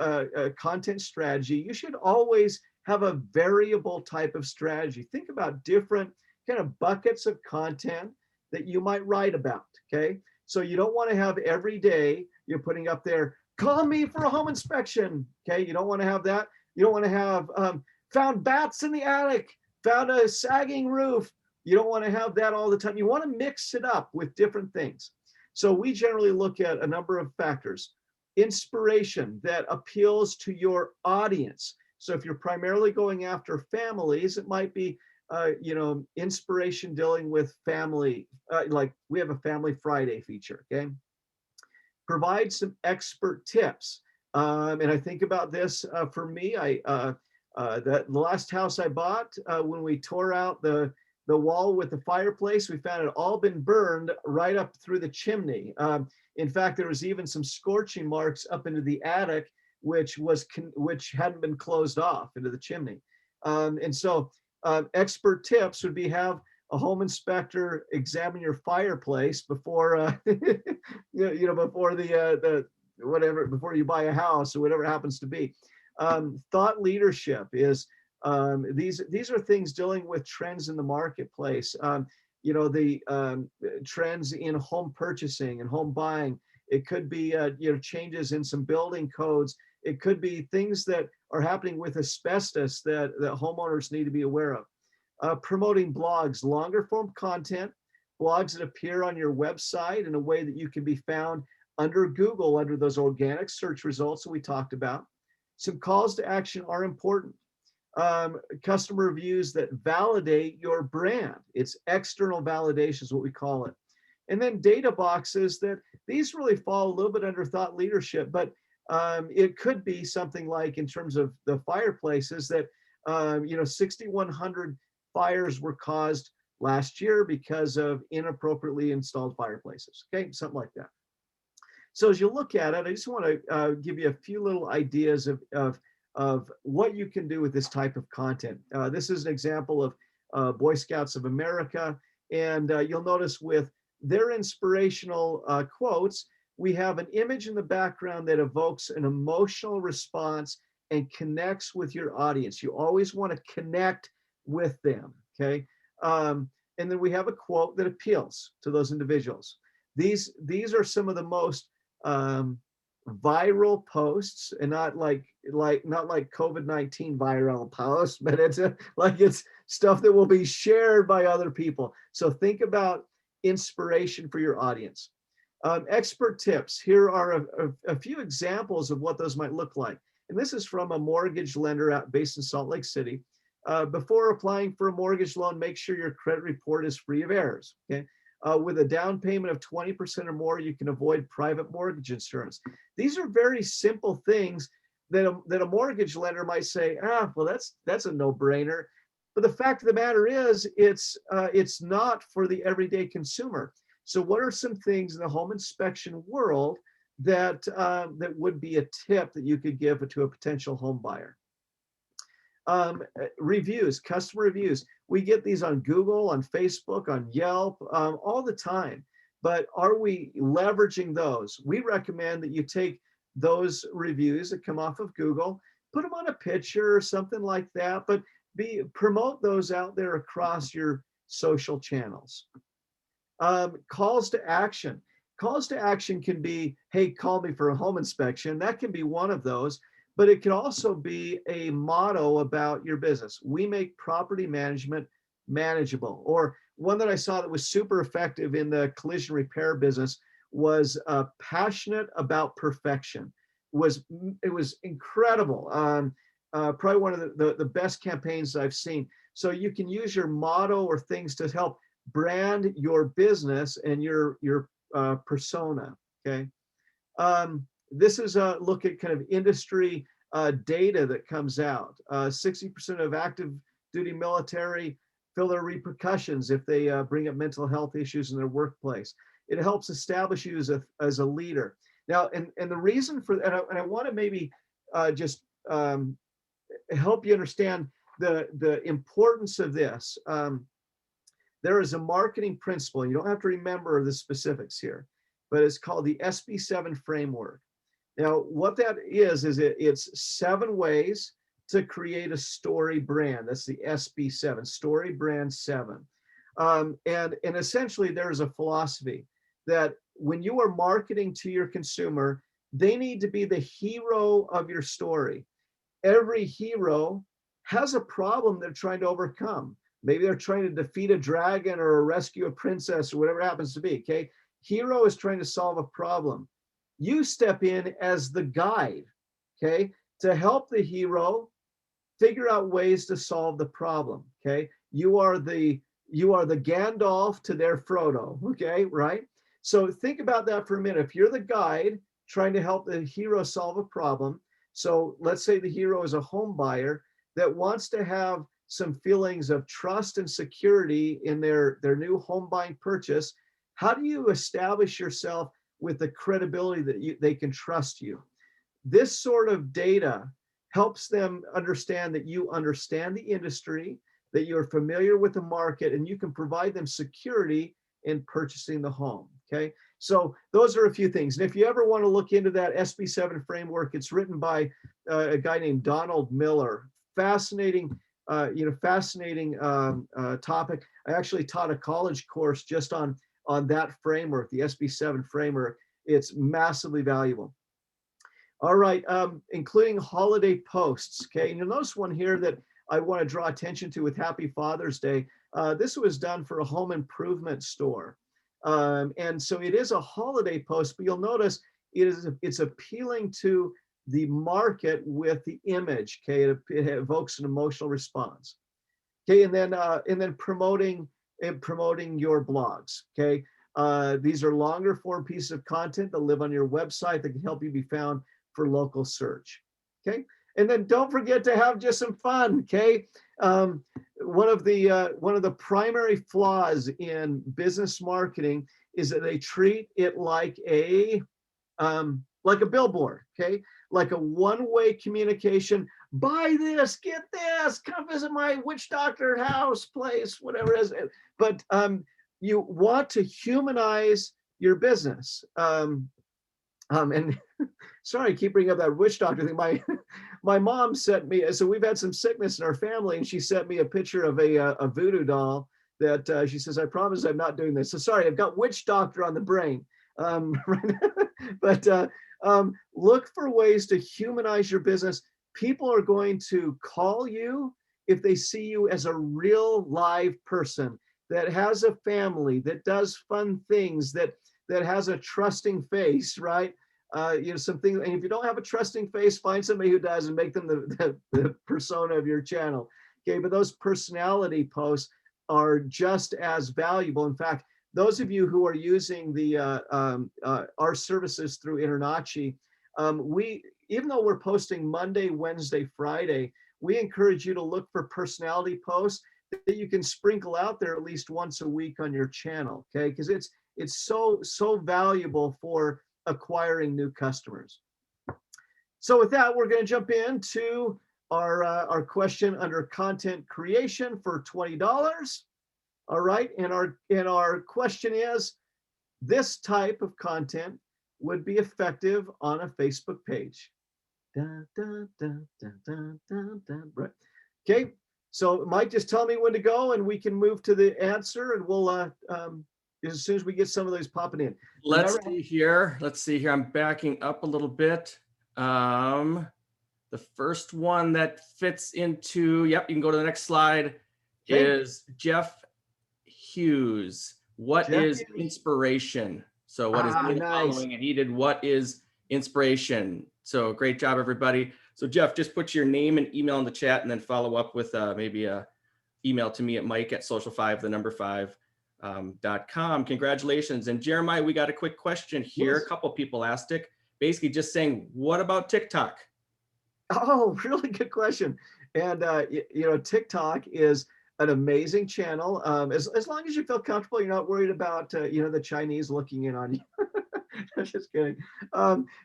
content strategy, you should always have a variable type of strategy. Think about different kind of buckets of content that you might write about, okay? So you don't want to have every day you're putting up there, call me for a home inspection. Okay, you don't want to have that. You don't want to have found bats in the attic, found a sagging roof. You don't want to have that all the time. You want to mix it up with different things. So we generally look at a number of factors. Inspiration that appeals to your audience. So if you're primarily going after families, it might be inspiration dealing with family, like we have a Family Friday feature, okay? Provide some expert tips. And I think about this for me, the last house I bought, when we tore out the wall with the fireplace, we found it all been burned right up through the chimney. In fact, there was even some scorching marks up into the attic, which hadn't been closed off into the chimney. And so expert tips would be have a home inspector examine your fireplace before before before you buy a house or whatever it happens to be. Thought leadership is these are things dealing with trends in the marketplace. The trends in home purchasing and home buying. It could be changes in some building codes. It could be things that are happening with asbestos that homeowners need to be aware of. Promoting blogs, longer form content, blogs that appear on your website in a way that you can be found under Google, under those organic search results that we talked about. Some calls to action are important. Customer reviews that validate your brand. It's external validation is what we call it. And then data boxes that these really fall a little bit under thought leadership, but it could be something like in terms of the fireplaces that 6,100 fires were caused last year because of inappropriately installed fireplaces. Okay, something like that. So as you look at it, I just want to give you a few little ideas of what you can do with this type of content. This is an example of Boy Scouts of America, and you'll notice with their inspirational quotes, we have an image in the background that evokes an emotional response and connects with your audience. You always want to connect with them, okay? And then we have a quote that appeals to those individuals. These are some of the most viral posts, and not like COVID-19 viral posts, but it's stuff that will be shared by other people. So think about inspiration for your audience. Expert tips. Here are a few examples of what those might look like. And this is from a mortgage lender based in Salt Lake City. Before applying for a mortgage loan, make sure your credit report is free of errors. Okay. With a down payment of 20% or more, you can avoid private mortgage insurance. These are very simple things that a mortgage lender might say, well, that's a no-brainer. But the fact of the matter is, it's not for the everyday consumer. So what are some things in the home inspection world that would be a tip that you could give to a potential home buyer? Reviews, customer reviews. We get these on Google, on Facebook, on Yelp, all the time. But are we leveraging those? We recommend that you take those reviews that come off of Google, put them on a picture or something like that, but promote those out there across your social channels. Calls to action. Calls to action can be, hey, call me for a home inspection. That can be one of those. But it can also be a motto about your business. We make property management manageable. Or one that I saw that was super effective in the collision repair business was passionate about perfection. It was incredible. Probably one of the best campaigns I've seen. So you can use your motto or things to help brand your business and your persona. Okay. This is a look at kind of industry data that comes out. 60% of active duty military feel their repercussions if they bring up mental health issues in their workplace. It helps establish you as a leader. Now, and the reason for, and I want to maybe just help you understand the importance of this. There is a marketing principle. You don't have to remember the specifics here, but it's called the SB7 framework. Now, what that is it's 7 ways to create a story brand. That's the SB7, Story Brand 7. And essentially, there's a philosophy that when you are marketing to your consumer, they need to be the hero of your story. Every hero has a problem they're trying to overcome. Maybe they're trying to defeat a dragon or rescue a princess or whatever it happens to be. Okay. Hero is trying to solve a problem. You step in as the guide, okay, to help the hero figure out ways to solve the problem. Okay. You are the Gandalf to their Frodo. Okay. Right. So think about that for a minute. If you're the guide trying to help the hero solve a problem, so let's say the hero is a home buyer that wants to have some feelings of trust and security in their new home buying purchase. How do you establish yourself with the credibility that they can trust you? This sort of data helps them understand that you understand the industry, that you're familiar with the market, and you can provide them security in purchasing the home. Okay. So those are a few things. And if you ever want to look into that SB7 framework, it's written by a guy named Donald Miller. Fascinating, fascinating topic. I actually taught a college course just on that framework, the SB7 framework. It's massively valuable. All right, including holiday posts. Okay, and you'll notice one here that I want to draw attention to with Happy Father's Day. This was done for a home improvement store. And so it is a holiday post, but you'll notice it's appealing to the market with the image. Okay, it evokes an emotional response. Okay, and then promoting your blogs. Okay, these are longer form pieces of content that live on your website that can help you be found for local search. Okay, and then don't forget to have just some fun. Okay. One of the primary flaws in business marketing is that they treat it like a billboard, okay, like a one-way communication. Buy this, get this, come visit my witch doctor house, place, whatever it is. But you want to humanize your business. And sorry, I keep bringing up that witch doctor thing. My mom sent me, so we've had some sickness in our family, and she sent me a picture of a voodoo doll that she says, I promise I'm not doing this. So sorry, I've got witch doctor on the brain. But look for ways to humanize your business. People are going to call you if they see you as a real live person that has a family, that does fun things, that has a trusting face, right? Something. And if you don't have a trusting face, find somebody who does and make them the persona of your channel. Okay, but those personality posts are just as valuable. In fact, those of you who are using our services through InterNACHI, even though we're posting Monday, Wednesday, Friday, we encourage you to look for personality posts that you can sprinkle out there at least once a week on your channel. Okay, because it's so valuable for acquiring new customers. So with that, we're going to jump into our question under content creation for $20. All right, and our question is, this type of content would be effective on a Facebook page. Dun, dun, dun, dun, dun, dun, dun. Right. Okay, so Mike, just tell me when to go and we can move to the answer, and we'll as soon as we get some of those popping in. Let's see here. I'm backing up a little bit. The first one that fits into, yep, you can go to the next slide, okay, is Jeff Hughes. What is inspiration? So what is the following? And he did what is inspiration? So great job, everybody. So Jeff, just put your name and email in the chat and then follow up with maybe a email to me at mike@social5.com. Congratulations. And Jeremiah, we got a quick question here. Yes. A couple people asked it, basically just saying, what about TikTok? Oh, really good question. And TikTok is an amazing channel. As long as you feel comfortable, you're not worried about the Chinese looking in on you. Just kidding.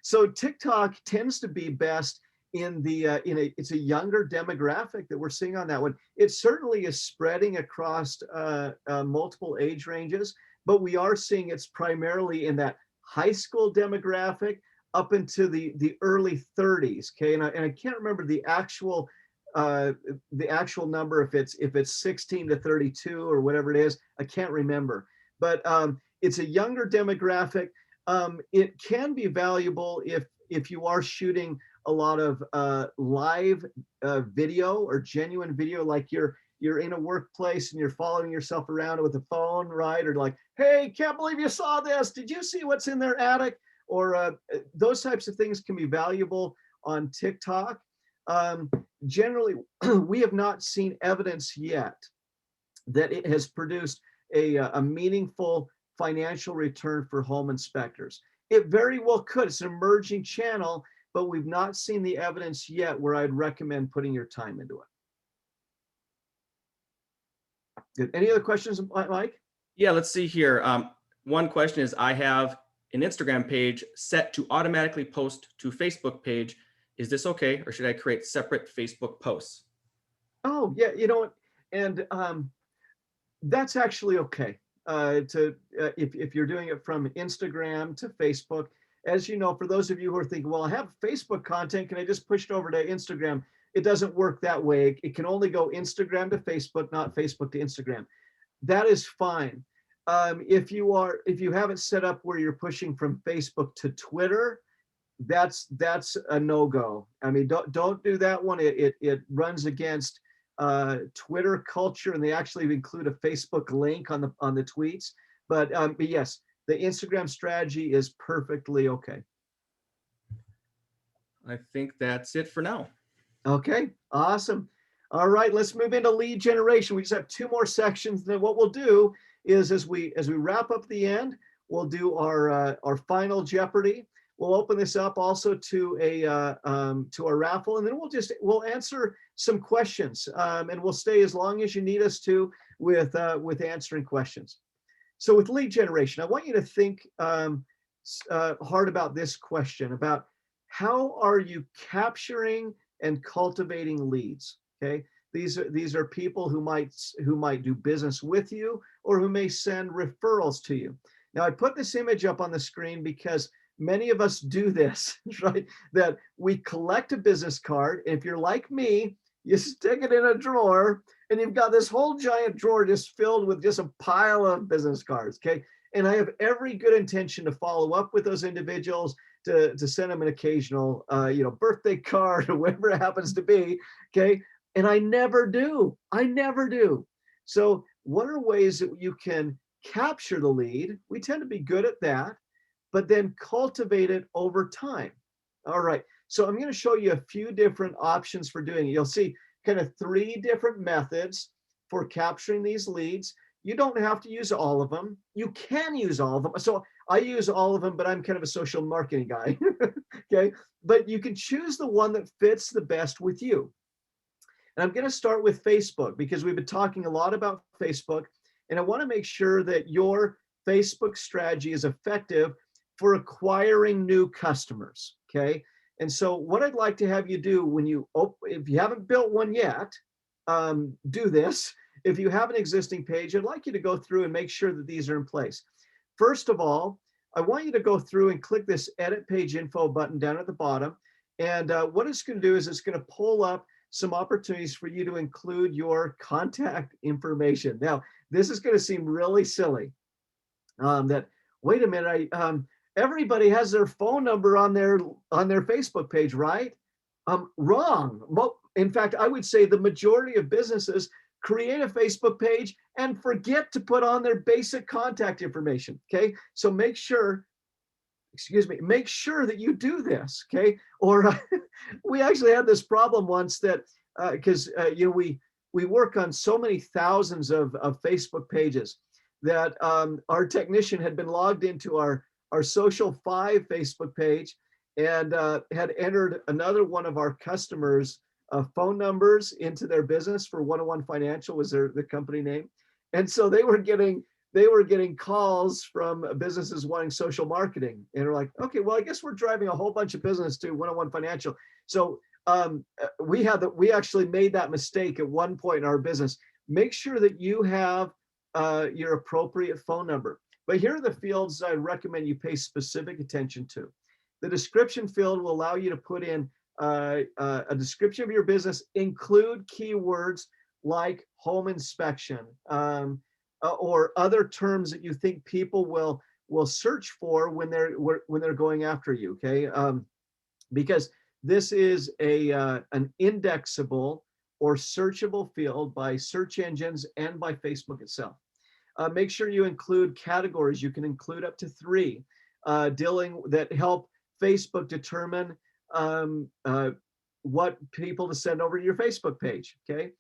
So TikTok tends to be best it's a younger demographic that we're seeing on that one. It certainly is spreading across multiple age ranges, but we are seeing it's primarily in that high school demographic up into the early 30s. Okay, and I can't remember the actual number, if it's 16 to 32 or whatever it is. I can't remember, but it's a younger demographic. It can be valuable if you are shooting a lot of live video or genuine video, like you're in a workplace and you're following yourself around with a phone, right? Or like, hey, can't believe you saw this. Did you see what's in their attic? Or those types of things can be valuable on TikTok. Generally, we have not seen evidence yet that it has produced a meaningful financial return for home inspectors. It very well could. It's an emerging channel, but we've not seen the evidence yet where I'd recommend putting your time into it. Good. Any other questions, Mike? Yeah, let's see here. One question is, I have an Instagram page set to automatically post to Facebook page. Is this okay, or should I create separate Facebook posts? Oh, yeah, you know what? And that's actually okay. If you're doing it from Instagram to Facebook, as you know, for those of you who are thinking, well, I have Facebook content, can I just push it over to Instagram? It doesn't work that way. It can only go Instagram to Facebook, not Facebook to Instagram. That is fine. If you have it set up where you're pushing from Facebook to Twitter, that's a no-go. I mean, don't do that one. It runs against Twitter culture, and they actually include a Facebook link on the tweets. But yes, the Instagram strategy is perfectly okay. I think that's it for now. Okay, awesome. All right, let's move into lead generation. We just have 2 more sections. Then what we'll do is, as we wrap up the end, we'll do our final Jeopardy. We'll open this up also to our raffle, and then we'll answer some questions, and we'll stay as long as you need us to with answering questions. So with lead generation, I want you to think hard about this question, about how are you capturing and cultivating leads. Okay, these are people who might do business with you, or who may send referrals to you. Now I put this image up on the screen because many of us do this, right? That we collect a business card. And if you're like me, you stick it in a drawer, and you've got this whole giant drawer just filled with just a pile of business cards. Okay. And I have every good intention to follow up with those individuals, to send them an occasional, birthday card or whatever it happens to be. Okay. And I never do. So what are ways that you can capture the lead? We tend to be good at that, but then cultivate it over time. All right. So I'm going to show you a few different options for doing it. You'll see kind of 3 different methods for capturing these leads. You don't have to use all of them. You can use all of them. So I use all of them, but I'm kind of a social marketing guy. Okay. But you can choose the one that fits the best with you. And I'm going to start with Facebook, because we've been talking a lot about Facebook, and I want to make sure that your Facebook strategy is effective for acquiring new customers. Okay. And so what I'd like to have you do if you haven't built one yet, do this. If you have an existing page, I'd like you to go through and make sure that these are in place. First of all, I want you to go through and click this edit page info button down at the bottom. And what it's going to do is it's going to pull up some opportunities for you to include your contact information. Now, this is going to seem really silly. That, wait a minute, everybody has their phone number on their Facebook page, right? Wrong. In fact, I would say the majority of businesses create a Facebook page and forget to put on their basic contact information. Okay, so make sure that you do this. Okay, or we actually had this problem once that because we work on so many thousands of Facebook pages that our technician had been logged into our Social 5 Facebook page and had entered another one of our customers' phone numbers into their business. For 101 Financial was the company name, and so they were getting calls from businesses wanting social marketing, and they're like, okay, well, I guess we're driving a whole bunch of business to 101 Financial. So we actually made that mistake at one point in our business. Make sure that you have your appropriate phone number. But here are the fields I recommend you pay specific attention to. The description field will allow you to put in a description of your business, include keywords like home inspection or other terms that you think people will will search for when they're going after you. Okay, because this is an indexable or searchable field by search engines and by Facebook itself. Make sure you include categories. You can include up to 3 dealing that help Facebook determine what people to send over to your Facebook page. Okay,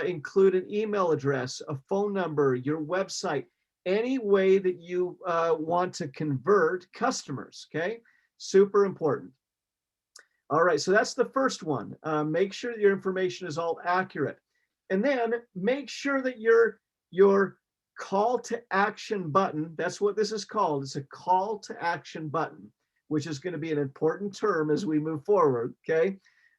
include an email address, a phone number, your website, any way that you want to convert customers. Okay, super important. All right, so that's the first one. Make sure that your information is all accurate, and then make sure that your call to action button, that's what this is called. It's a call to action button, which is going to be an important term as we move forward. Okay,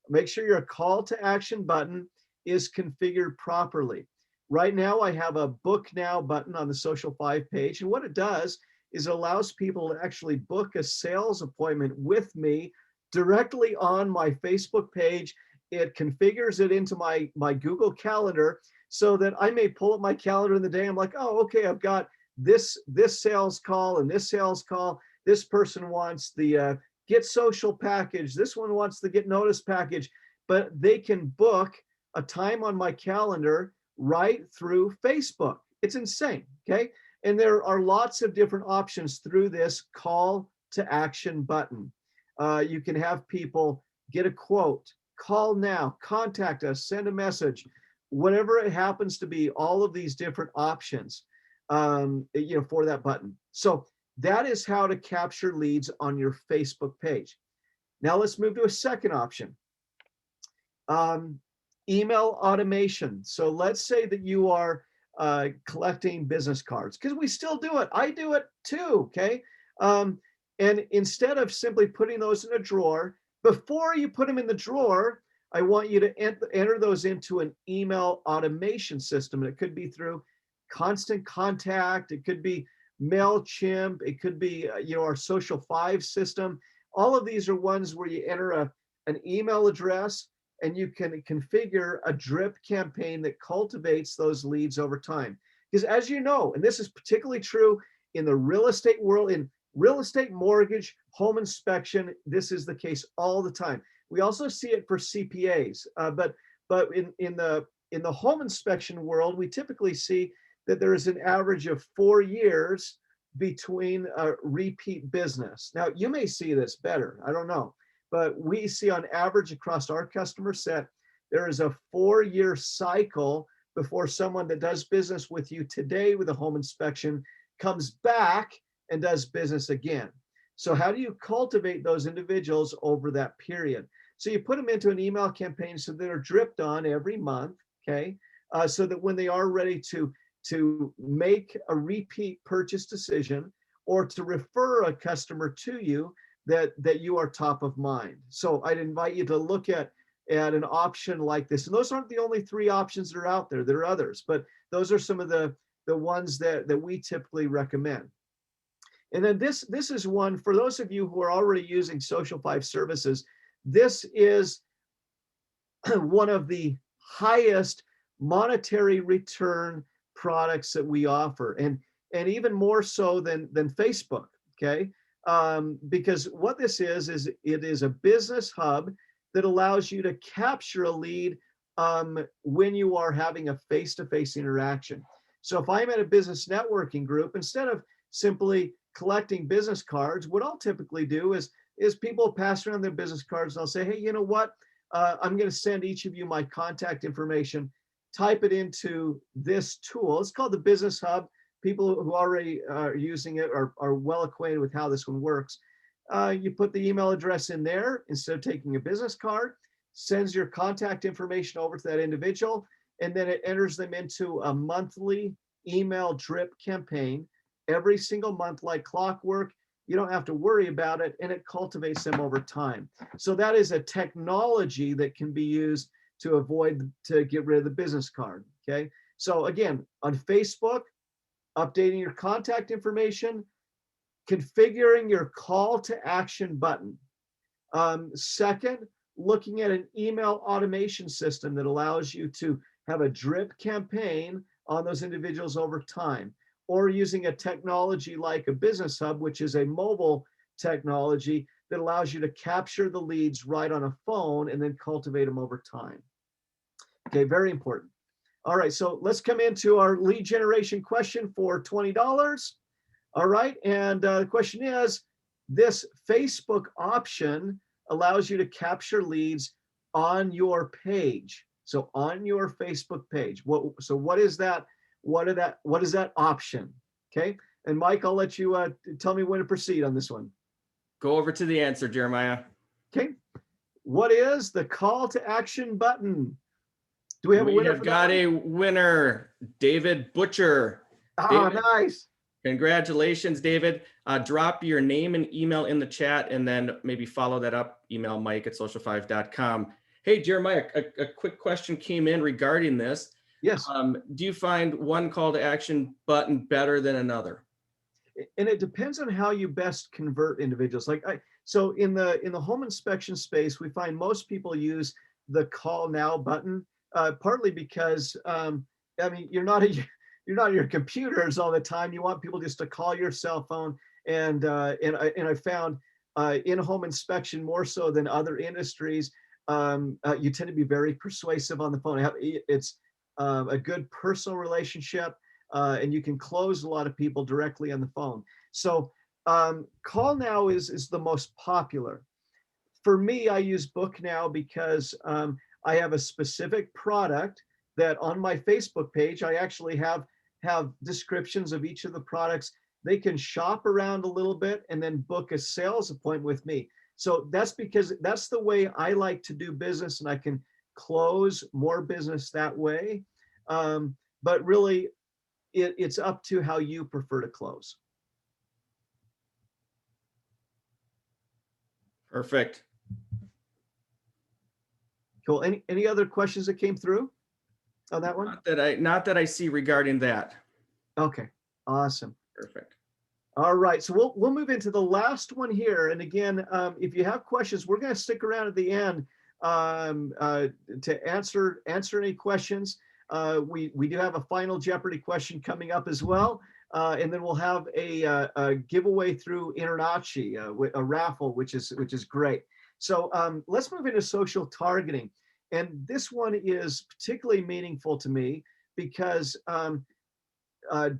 make sure your call to action button is configured properly. Right now, I have a book now button on the Social 5 page, and what it does is it allows people to actually book a sales appointment with me directly on my Facebook page. It configures it into my Google Calendar so that I may pull up my calendar in the day. I'm like, oh, okay, I've got this sales call and this sales call. This person wants the Get Social package. This one wants the Get Notice package. But they can book a time on my calendar right through Facebook. It's insane, okay? And there are lots of different options through this call to action button. You can have people get a quote, call now, contact us, send a message, whatever it happens to be, all of these different options, for that button. So that is how to capture leads on your Facebook page. Now let's move to a second option. Email automation. So let's say that you are collecting business cards, because we still do it. I do it too, okay? And instead of simply putting those in a drawer, before you put them in the drawer, I want you to enter those into an email automation system. And it could be through Constant Contact. It could be MailChimp. It could be our Social 5 system. All of these are ones where you enter an email address, and you can configure a drip campaign that cultivates those leads over time. Because as you know, and this is particularly true in the real estate world, in real estate mortgage, home inspection, this is the case all the time. We also see it for CPAs, but in the home inspection world, we typically see that there is an average of 4 years between repeat business. Now, you may see this better, I don't know, but we see on average across our customer set, there is a 4-year cycle before someone that does business with you today with a home inspection comes back and does business again. So how do you cultivate those individuals over that period? So you put them into an email campaign so that they're dripped on every month, okay? So that when they are ready to make a repeat purchase decision or to refer a customer to you, that you are top of mind. So I'd invite you to look at an option like this. And those aren't the only 3 options that are out there. There are others, but those are some of the ones that we typically recommend. And then this is one for those of you who are already using Social 5 services. This is one of the highest monetary return products that we offer, and even more so than Facebook. Okay, because what this is it is a business hub that allows you to capture a lead when you are having a face-to-face interaction. So if I'm at a business networking group, instead of simply collecting business cards, what I'll typically do is people pass around their business cards and I'll say, hey, you know what? I'm going to send each of you my contact information. Type it into this tool. It's called the Business Hub. People who already are using it are well acquainted with how this one works. You put the email address in there instead of taking a business card, sends your contact information over to that individual, and then it enters them into a monthly email drip campaign every single month like clockwork. You don't have to worry about it, and it cultivates them over time. So that is a technology that can be used to get rid of the business card. Okay. So again, on Facebook, updating your contact information, configuring your call to action button. Second, looking at an email automation system that allows you to have a drip campaign on those individuals over time. or using a technology like a Business Hub, which is a mobile technology that allows you to capture the leads right on a phone and then cultivate them over time. Okay, very important. All right, so let's come into our lead generation question for $20. All right, and the question is, this Facebook option allows you to capture leads on your page. So on your Facebook page. What is that? What is that option? Okay, and Mike, I'll let you tell me when to proceed on this one. Go over to the answer, Jeremiah. Okay, what is the call to action button? Do we have a winner? We have got a winner, David Butcher. Ah, David, nice. Congratulations, David. Drop your name and email in the chat, and then maybe follow that up. Email mike@social5.com. Hey, Jeremiah, a quick question came in regarding this. Yes. Do you find one call to action button better than another? And it depends on how you best convert individuals. So in the home inspection space, we find most people use the call now button, partly because I mean, you're not at your computers all the time. You want people just to call your cell phone, and I found in home inspection more so than other industries, you tend to be very persuasive on the phone. It's a good personal relationship. And you can close a lot of people directly on the phone. So call now is the most popular. For me, I use book now because I have a specific product that on my Facebook page, I actually have descriptions of each of the products. They can shop around a little bit and then book a sales appointment with me. So that's because that's the way I like to do business, and I can close more business that way. But really, it's up to how you prefer to close. Perfect. Cool. Any other questions that came through on that one? Not that I see regarding that. Okay, awesome. Perfect. All right, so we'll move into the last one here. And again, if you have questions, we're going to stick around at the end to answer any questions. We do have a final Jeopardy question coming up as well. And then we'll have a giveaway through InterNACHI, a raffle, which is great. So let's move into social targeting. And this one is particularly meaningful to me because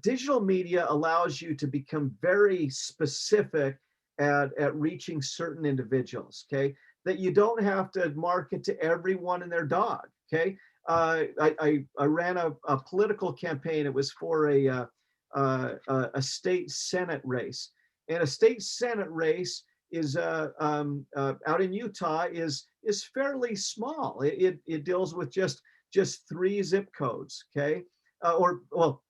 digital media allows you to become very specific at reaching certain individuals, okay? That you don't have to market to everyone and their dog, okay? I ran a political campaign. It was for a state Senate race, and a state Senate race is out in Utah is fairly small. It deals with just 3 zip codes, okay? For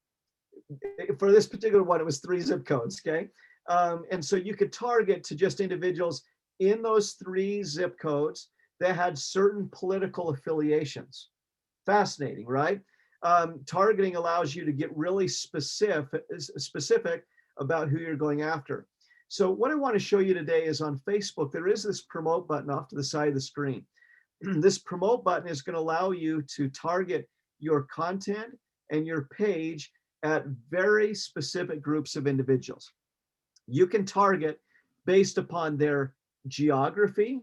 this particular one, it was 3 zip codes, okay? And so you could target to just individuals in those 3 zip codes that had certain political affiliations. Fascinating, right? Targeting allows you to get really specific about who you're going after. So what I want to show you today is on Facebook, there is this promote button off to the side of the screen. This promote button is going to allow you to target your content and your page at very specific groups of individuals. You can target based upon their geography,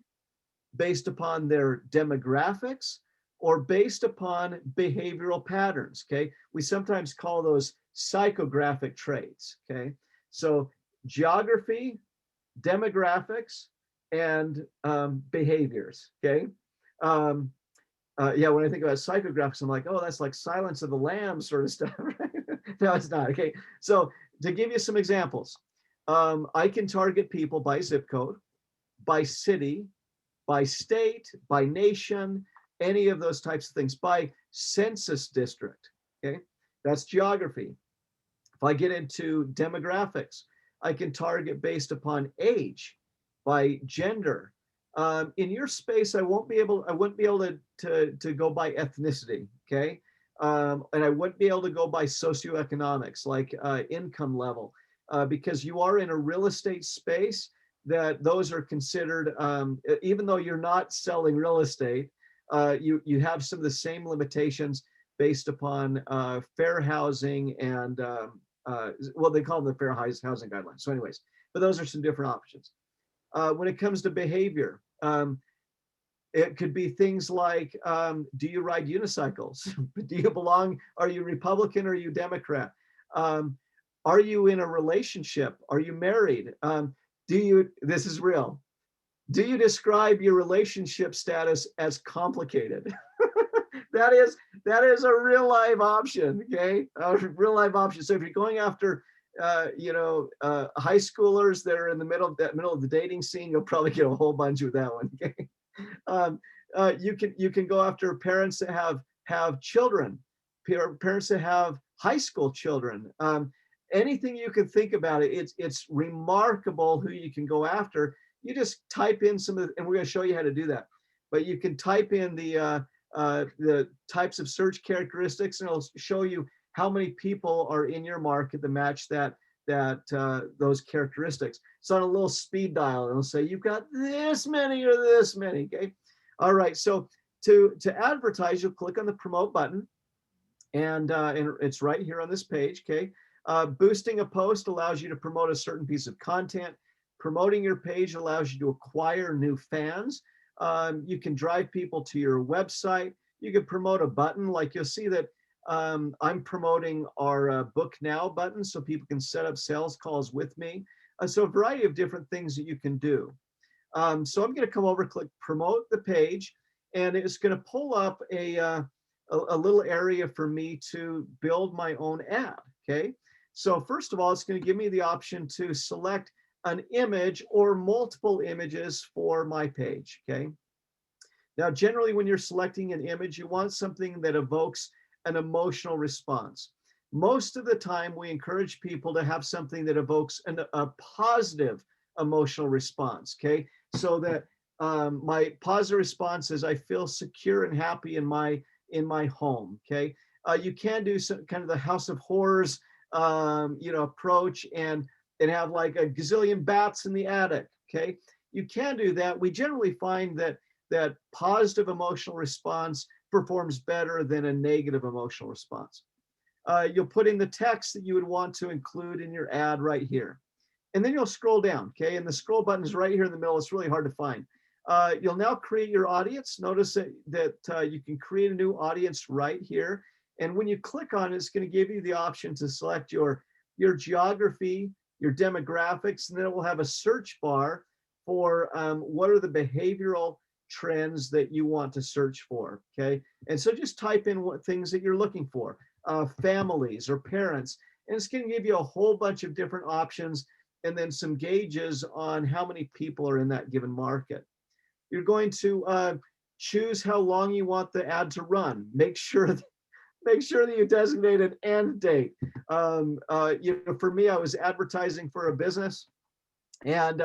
based upon their demographics, or based upon behavioral patterns, okay? We sometimes call those psychographic traits, okay? So geography, demographics, and behaviors, okay? Yeah, when I think about psychographics, I'm like, oh, that's like Silence of the Lambs sort of stuff, right? No, it's not, okay? So to give you some examples, I can target people by zip code, by city, by state, by nation, any of those types of things, by census district, okay? That's geography. If I get into demographics, I can target based upon age, by gender. In your space, I wouldn't be able to go by ethnicity, okay? And I wouldn't be able to go by socioeconomics, like income level, because you are in a real estate space that those are considered, even though you're not selling real estate, you have some of the same limitations based upon fair housing and well, they call them the Fair Housing Guidelines. So anyways, but those are some different options. When it comes to behavior, it could be things like, do you ride unicycles? Do you belong? Are you Republican or are you Democrat? Are you in a relationship? Are you married? This is real. Do you describe your relationship status as complicated? that is a real live option, okay? A real live option. So if you're going after, high schoolers that are in the middle of the dating scene, you'll probably get a whole bunch with that one, okay? You can go after parents that have children, parents that have high school children. Anything you can think about it, it's remarkable who you can go after. You just type in some of the, and we're going to show you how to do that. But you can type in the types of search characteristics, and it'll show you how many people are in your market that match those characteristics. It's on a little speed dial. It'll say you've got this many or this many. Okay. All right. So to advertise, you'll click on the promote button, and it's right here on this page. Okay. Boosting a post allows you to promote a certain piece of content. Promoting your page allows you to acquire new fans. You can drive people to your website. You can promote a button, like you'll see that I'm promoting our Book Now button so people can set up sales calls with me. So a variety of different things that you can do. So I'm going to come over, click promote the page, and it's going to pull up a little area for me to build my own ad. Okay. So first of all, it's going to give me the option to select an image or multiple images for my page. Okay. Now, generally, when you're selecting an image, you want something that evokes an emotional response. Most of the time, we encourage people to have something that evokes a positive emotional response. Okay. So that my positive response is I feel secure and happy in my home. Okay. You can do some kind of the House of Horrors, approach and have like a gazillion bats in the attic. Okay. You can do that. We generally find that positive emotional response performs better than a negative emotional response. You'll put in the text that you would want to include in your ad right here. And then you'll scroll down, okay? And the scroll button is right here in the middle. It's really hard to find. You'll now create your audience. Notice that you can create a new audience right here. And when you click on it, it's going to give you the option to select your geography, your demographics, and then it will have a search bar for what are the behavioral trends that you want to search for, okay? And so just type in what things that you're looking for, families or parents, and it's going to give you a whole bunch of different options and then some gauges on how many people are in that given market. You're going to choose how long you want the ad to run. Make sure that you designate an end date. For me, I was advertising for a business, and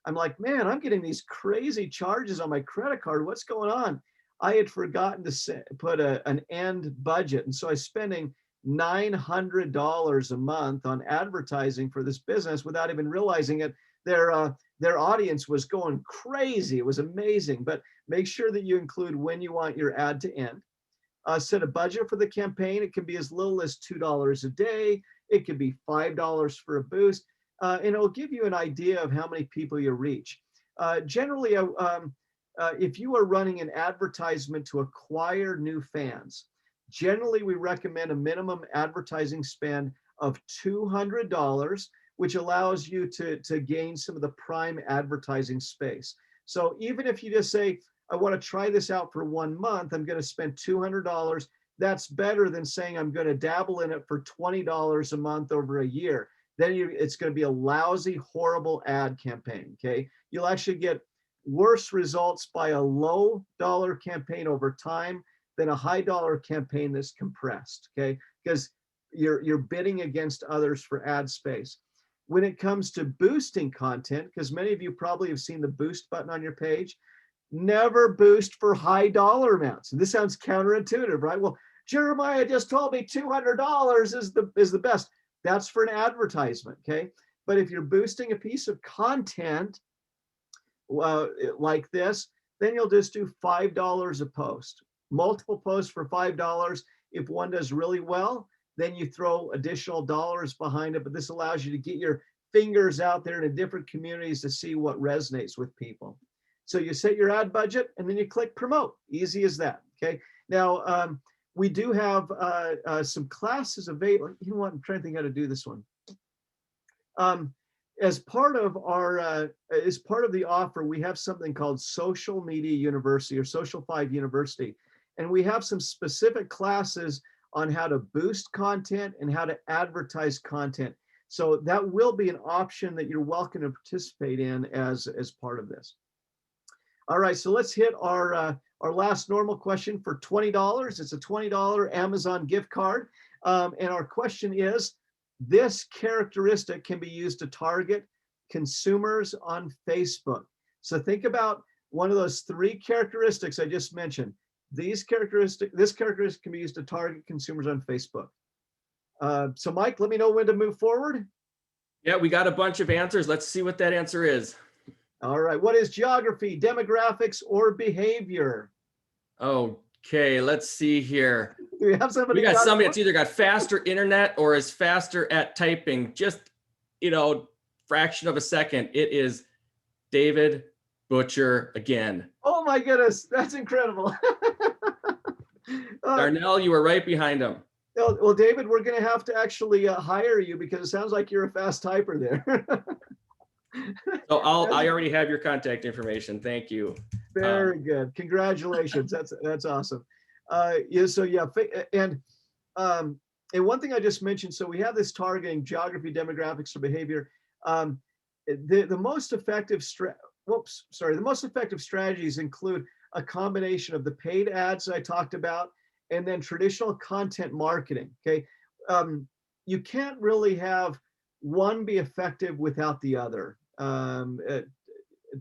I'm like, man, I'm getting these crazy charges on my credit card. What's going on? I had forgotten to put an end budget. And so I was spending $900 a month on advertising for this business without even realizing it. Their audience was going crazy. It was amazing. But make sure that you include when you want your ad to end. Set a budget for the campaign. It can be as little as $2 a day. It could be $5 for a boost. And it'll give you an idea of how many people you reach. Generally, if you are running an advertisement to acquire new fans, generally we recommend a minimum advertising spend of $200, which allows you to gain some of the prime advertising space. So even if you just say, I want to try this out for 1 month, I'm going to spend $200. That's better than saying I'm going to dabble in it for $20 a month over a year. Then it's going to be a lousy, horrible ad campaign, okay? You'll actually get worse results by a low dollar campaign over time than a high dollar campaign that's compressed, okay? Because you're bidding against others for ad space. When it comes to boosting content, because many of you probably have seen the boost button on your page, never boost for high dollar amounts. And this sounds counterintuitive, right? Well, Jeremiah just told me $200 is the best. That's for an advertisement, okay? But if you're boosting a piece of content like this, then you'll just do $5 a post. Multiple posts for $5. If one does really well, then you throw additional dollars behind it. But this allows you to get your fingers out there in different communities to see what resonates with people. So you set your ad budget and then you click promote. Easy as that. Okay. Now, we do have some classes available. You know what? I'm trying to think how to do this one. As part of our, as part of the offer, we have something called Social Media University or Social 5 University. And we have some specific classes on how to boost content and how to advertise content. So that will be an option that you're welcome to participate in as part of this. All right, so let's hit our last normal question for $20. It's a $20 Amazon gift card. And our question is, this characteristic can be used to target consumers on Facebook. So think about one of those 3 characteristics I just mentioned. This characteristic can be used to target consumers on Facebook. So Mike, let me know when to move forward. Yeah, we got a bunch of answers. Let's see what that answer is. All right, what is geography, demographics, or behavior? Okay, let's see here. Do we have somebody? We got somebody that's either got faster internet or is faster at typing. Just, fraction of a second. It is David Butcher again. Oh my goodness, that's incredible. Darnell, you were right behind him. Well, David, we're going to have to actually hire you because it sounds like you're a fast typer there. So I already have your contact information. Thank you. Very good. Congratulations. That's awesome. Yeah. So yeah. And one thing I just mentioned. So we have this targeting geography, demographics, or behavior. The most effective the most effective strategies include a combination of the paid ads I talked about and then traditional content marketing. Okay. You can't really have one be effective without the other. To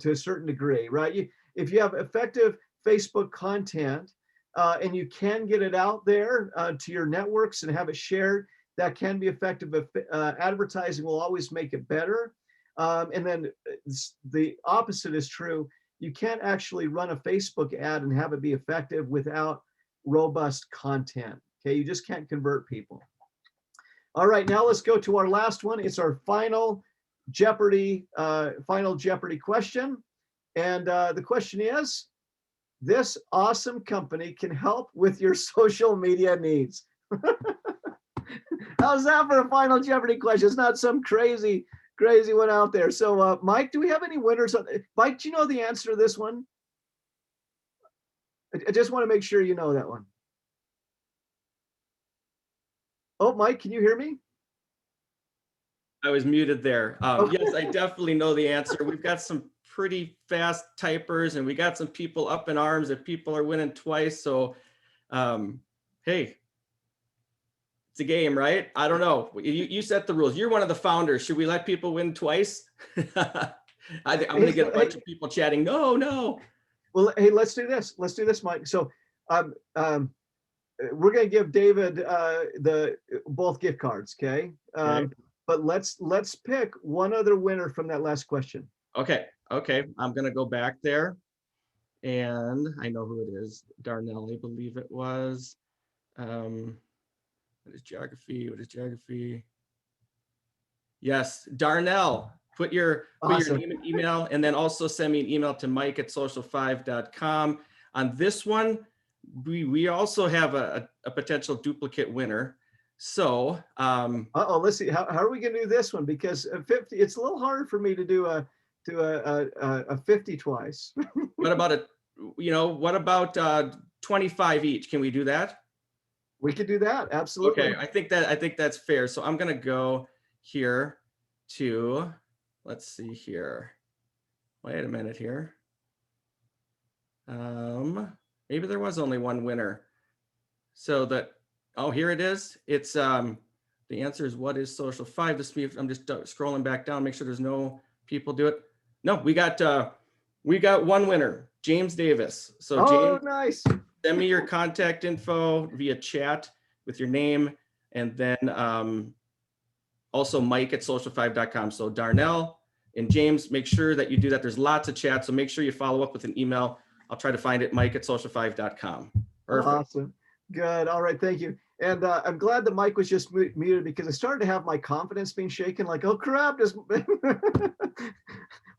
a certain degree, right? If you have effective Facebook content and you can get it out there to your networks and have it shared, that can be effective. But advertising will always make it better. And then the opposite is true. You can't actually run a Facebook ad and have it be effective without robust content. Okay, you just can't convert people. All right, now let's go to our last one. It's our final Jeopardy question. And the question is, this awesome company can help with your social media needs. How's that for a final Jeopardy question? It's not some crazy one out there. So Mike, do we have any winners? Mike, do you know the answer to this one? I just want to make sure you know that one. Oh, Mike, can you hear me? I was muted there. Okay. Yes, I definitely know the answer. We've got some pretty fast typers and we got some people up in arms if people are winning twice. So, hey, it's a game, right? I don't know. You set the rules. You're one of the founders. Should we let people win twice? I'm going to get a bunch of people chatting. No. Well, hey, let's do this. Let's do this, Mike. So we're going to give David both gift cards, okay? Okay. But let's pick one other winner from that last question. Okay. I'm going to go back there. And I know who it is. Darnell, I believe it was. What is geography? Yes, Darnell. Put your name and email, and then also send me an email to mike@social5.com. On this one, we also have a potential duplicate winner. So, let's see. How are we going to do this one? Because 50, it's a little harder for me to do a 50 twice. what about 25 each? Can we do that? We could do that. Absolutely. Okay, I think that's fair. So I'm going to go here to, let's see here. Wait a minute here. Maybe there was only one winner. So here it is. It's the answer is, what is Social 5? I'm just scrolling back down, make sure there's no people do it. No, we got one winner, James Davis. So James, nice. Send me your contact info via chat with your name, and then also mike@social5.com. So Darnell and James, make sure that you do that. There's lots of chat, so make sure you follow up with an email. I'll try to find it, mike@social5.com. Perfect. Awesome. Good. All right. Thank you. And I'm glad that Mike was just muted because I started to have my confidence being shaken. Like, oh crap!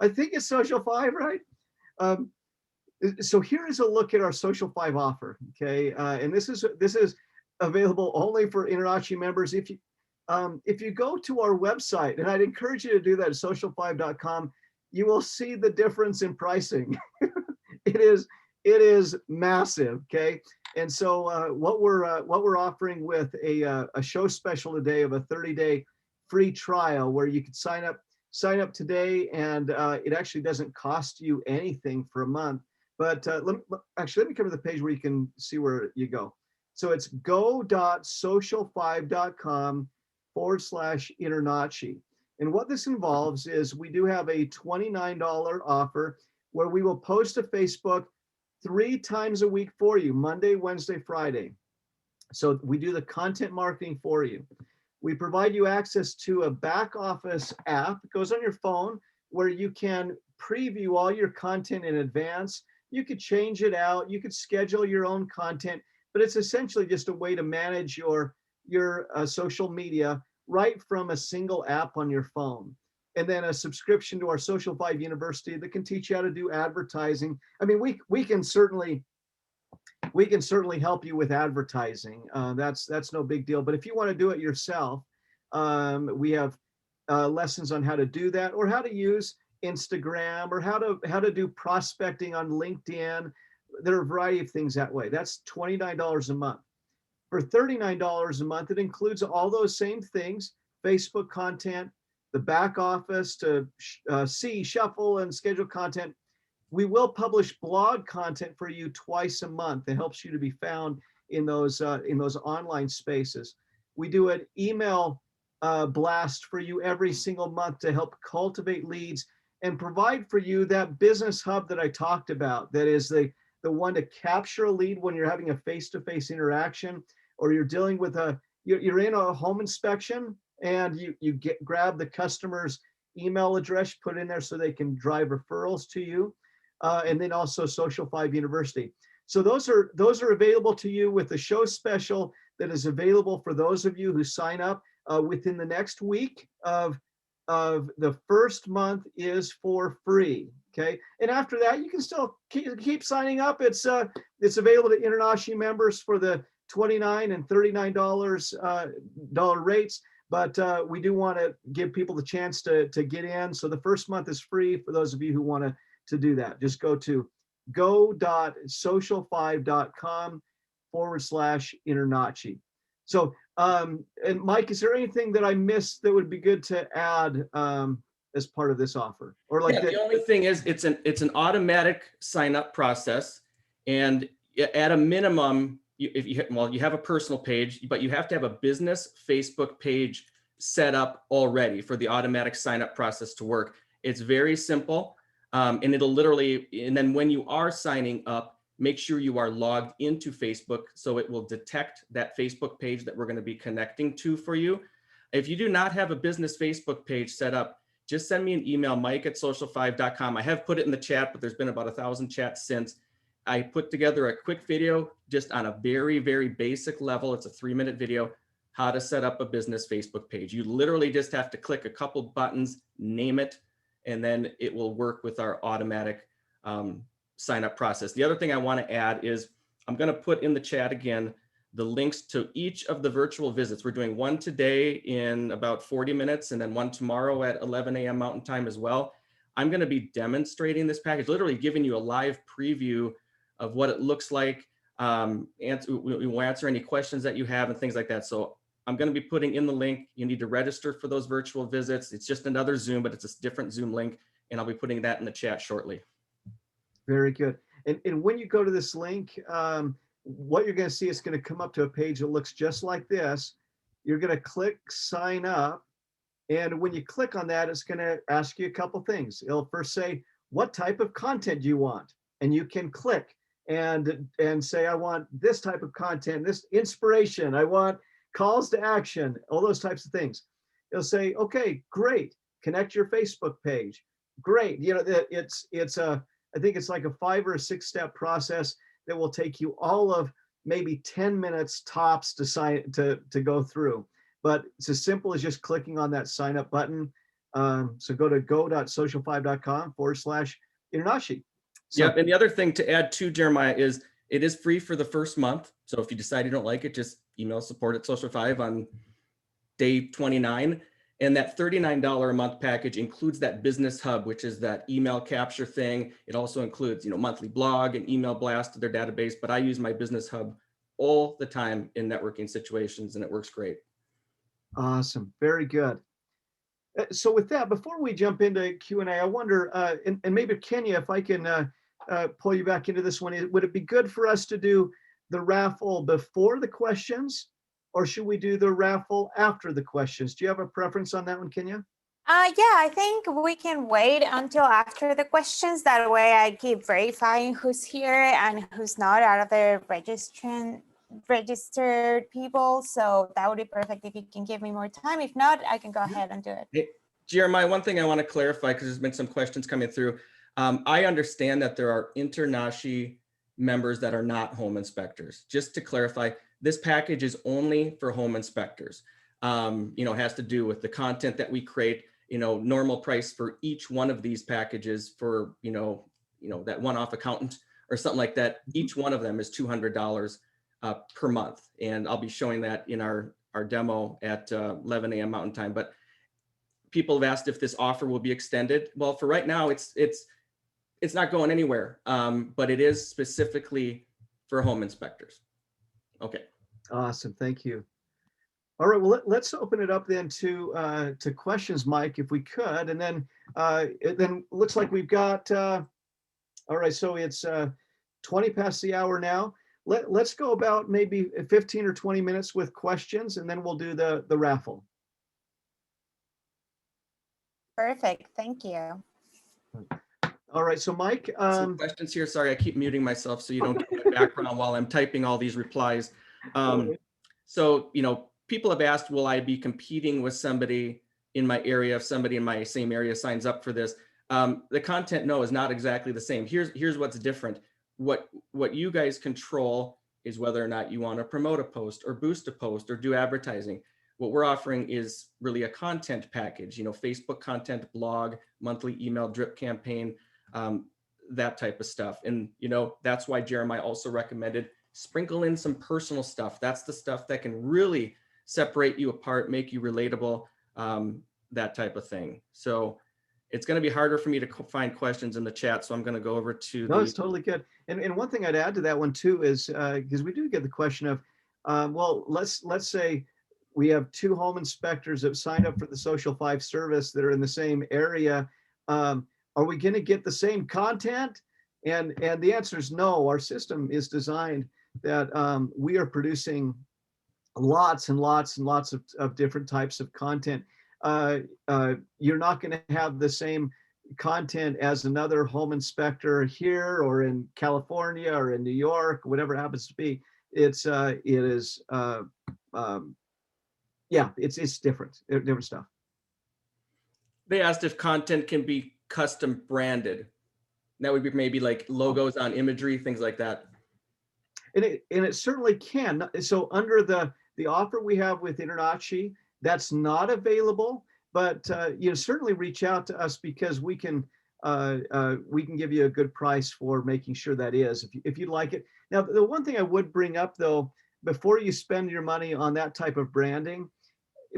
I think it's Social 5, right? Um, so here is a look at our Social 5 offer. Okay, and this is available only for InterNACHI members. If you go to our website, and I'd encourage you to do that at social5.com, you will see the difference in pricing. it is massive. Okay. And so what we're offering with a show special today of a 30-day free trial where you could sign up today, and it actually doesn't cost you anything for a month. But let me come to the page where you can see where you go. So it's go.social5.com/InterNACHI. And what this involves is we do have a $29 offer where we will post to Facebook 3 times a week for you, Monday, Wednesday, Friday. So we do the content marketing for you. We provide you access to a back office app. It goes on your phone where you can preview all your content in advance. You could change it out. You could schedule your own content, but it's essentially just a way to manage your social media right from a single app on your phone. And then a subscription to our Social 5 University that can teach you how to do advertising. I mean, we can certainly help you with advertising. That's no big deal. But if you want to do it yourself, we have lessons on how to do that, or how to use Instagram, or how to do prospecting on LinkedIn. There are a variety of things that way. That's $29 a month. For $39 a month, it includes all those same things: Facebook content, the back office to see, shuffle, and schedule content. We will publish blog content for you twice a month. It helps you to be found in those online spaces. We do an email blast for you every single month to help cultivate leads and provide for you that business hub that I talked about. That is the one to capture a lead when you're having a face-to-face interaction, or you're dealing with you're in a home inspection and you grab the customer's email address, put in there so they can drive referrals to you. And then also Social 5 University. So those are available to you with the show special that is available for those of you who sign up within the next week of the first month is for free. Okay, and after that you can still keep signing up. It's available to InterNACHI members for the $29 and $39 rates. But we do want to give people the chance to get in. So the first month is free for those of you who want to do that. Just go to go.social5.com/InterNACHI. So, and Mike, is there anything that I missed that would be good to add as part of this offer? Or like the only thing is it's an automatic sign up process, and at a minimum, you have a personal page, but you have to have a business Facebook page set up already for the automatic sign up process to work. It's very simple. And and then when you are signing up, make sure you are logged into Facebook so it will detect that Facebook page that we're going to be connecting to for you. If you do not have a business Facebook page set up, just send me an email, mike@social5.com. I have put it in the chat, but there's been about 1,000 chats since. I put together a quick video just on a very, very basic level. It's a 3-minute video, how to set up a business Facebook page. You literally just have to click a couple buttons, name it, and then it will work with our automatic sign up process. The other thing I want to add is I'm going to put in the chat again the links to each of the virtual visits. We're doing one today in about 40 minutes and then one tomorrow at 11 a.m. Mountain Time as well. I'm going to be demonstrating this package, literally giving you a live preview of what it looks like. We will answer any questions that you have and things like that. So I'm going to be putting in the link. You need to register for those virtual visits. It's just another Zoom, but it's a different Zoom link. And I'll be putting that in the chat shortly. Very good. And when you go to this link, what you're going to see is going to come up to a page that looks just like this. You're going to click sign up. And when you click on that, it's going to ask you a couple things. It'll first say, what type of content do you want? And you can click and say, I want this type of content, this inspiration. I want calls to action, all those types of things. It'll say, okay, great. Connect your Facebook page. Great. You know, I think it's like a 5 or 6 step process that will take you all of maybe 10 minutes tops to go through. But it's as simple as just clicking on that sign up button. So go to go.socialfive.com/Inanashi. So, Yep. And the other thing to add to Jeremiah is it is free for the first month. So if you decide you don't like it, just email support@Social5 on day 29. And that $39 a month package includes that business hub, which is that email capture thing. It also includes, monthly blog and email blast to their database. But I use my business hub all the time in networking situations, and it works great. awesome. Very good. So with that, before we jump into Q&A, I wonder, and maybe Kenya, if I can pull you back into this one, would it be good for us to do the raffle before the questions, or should we do the raffle after the questions? Do you have a preference on that one, Kenya? Yeah, I think we can wait until after the questions. That way I keep verifying who's here and who's not out of the registered people. So that would be perfect if you can give me more time. If not, I can go ahead and do it. Hey, Jeremiah, one thing I want to clarify, because there's been some questions coming through. I understand that there are InterNACHI members that are not home inspectors. Just to clarify, this package is only for home inspectors. It has to do with the content that we create, normal price for each one of these packages for, that one-off accountant or something like that. Each one of them is $200 per month. And I'll be showing that in our demo at 11 a.m. Mountain Time. But people have asked if this offer will be extended. Well, for right now, it's not going anywhere, but it is specifically for home inspectors. Okay. Awesome. Thank you. All right. Well, let's open it up then to questions, Mike, if we could. And then it then looks like we've got, all right. So it's 20 past the hour now. Let's go about maybe 15 or 20 minutes with questions, and then we'll do the raffle. Perfect. Thank you. All right. So Mike, Some questions here. Sorry, I keep muting myself so you don't get my background while I'm typing all these replies. So, people have asked, will I be competing with somebody in my area if somebody in my same area signs up for this? The content, no, is not exactly the same. Here's what's different. What you guys control is whether or not you want to promote a post or boost a post or do advertising. What we're offering is really a content package, Facebook content, blog, monthly email drip campaign, that type of stuff. And, that's why Jeremiah also recommended sprinkle in some personal stuff. That's the stuff that can really separate you apart, make you relatable, that type of thing. So it's going to be harder for me to find questions in the chat. So I'm going to go over to No, it's totally good. And one thing I'd add to that one too is, because we do get the question of, well, let's say we have 2 home inspectors that signed up for the Social 5 service that are in the same area. Are we going to get the same content? And the answer is no. Our system is designed that we are producing lots and lots and lots of different types of content. You're not going to have the same content as another home inspector here or in California or in New York, whatever it happens to be. It's different stuff. They asked if content can be custom branded. That would be maybe like logos on imagery, things like that. And it certainly can. So under the offer we have with InterNACHI, that's not available, but certainly reach out to us because we can give you a good price for making sure that is, if you'd like it. Now, the one thing I would bring up though, before you spend your money on that type of branding,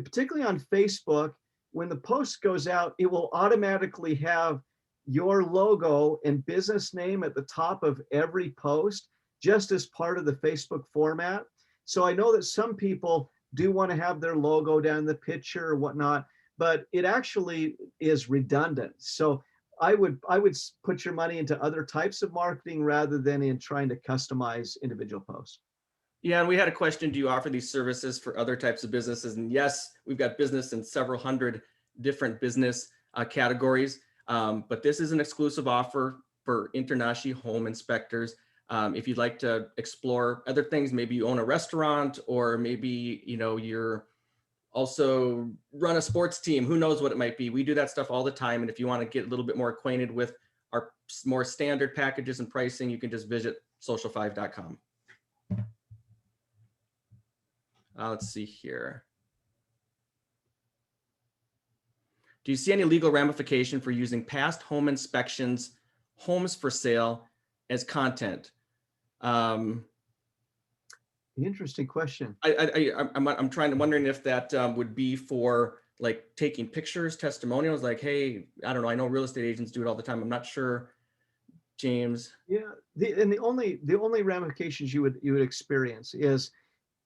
particularly on Facebook, when the post goes out, it will automatically have your logo and business name at the top of every post, just as part of the Facebook format. So I know that some people do want to have their logo down in the picture or whatnot, but it actually is redundant. So I would put your money into other types of marketing rather than in trying to customize individual posts. Yeah, and we had a question, do you offer these services for other types of businesses? And yes, we've got business in several hundred different business categories, but this is an exclusive offer for InterNACHI home inspectors. If you'd like to explore other things, maybe you own a restaurant, or maybe you're also run a sports team, who knows what it might be. We do that stuff all the time. And if you want to get a little bit more acquainted with our more standard packages and pricing, you can just visit social5.com. Let's see here. Do you see any legal ramification for using past home inspections, homes for sale as content? Interesting question. I'm wondering if that would be for like taking pictures, testimonials, like, hey, I don't know, I know real estate agents do it all the time. I'm not sure, James. Yeah, the only ramifications you would experience is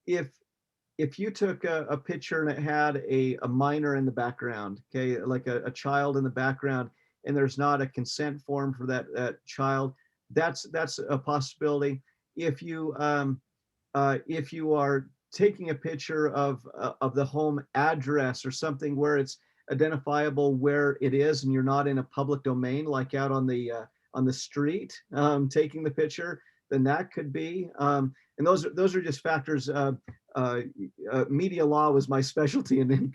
if you took a picture and it had a minor in the background, okay, like a child in the background, and there's not a consent form for that child, that's a possibility. If you are taking a picture of the home address or something where it's identifiable where it is and you're not in a public domain, like out on the street, taking the picture, then that could be. And those are just factors. Media law was my specialty in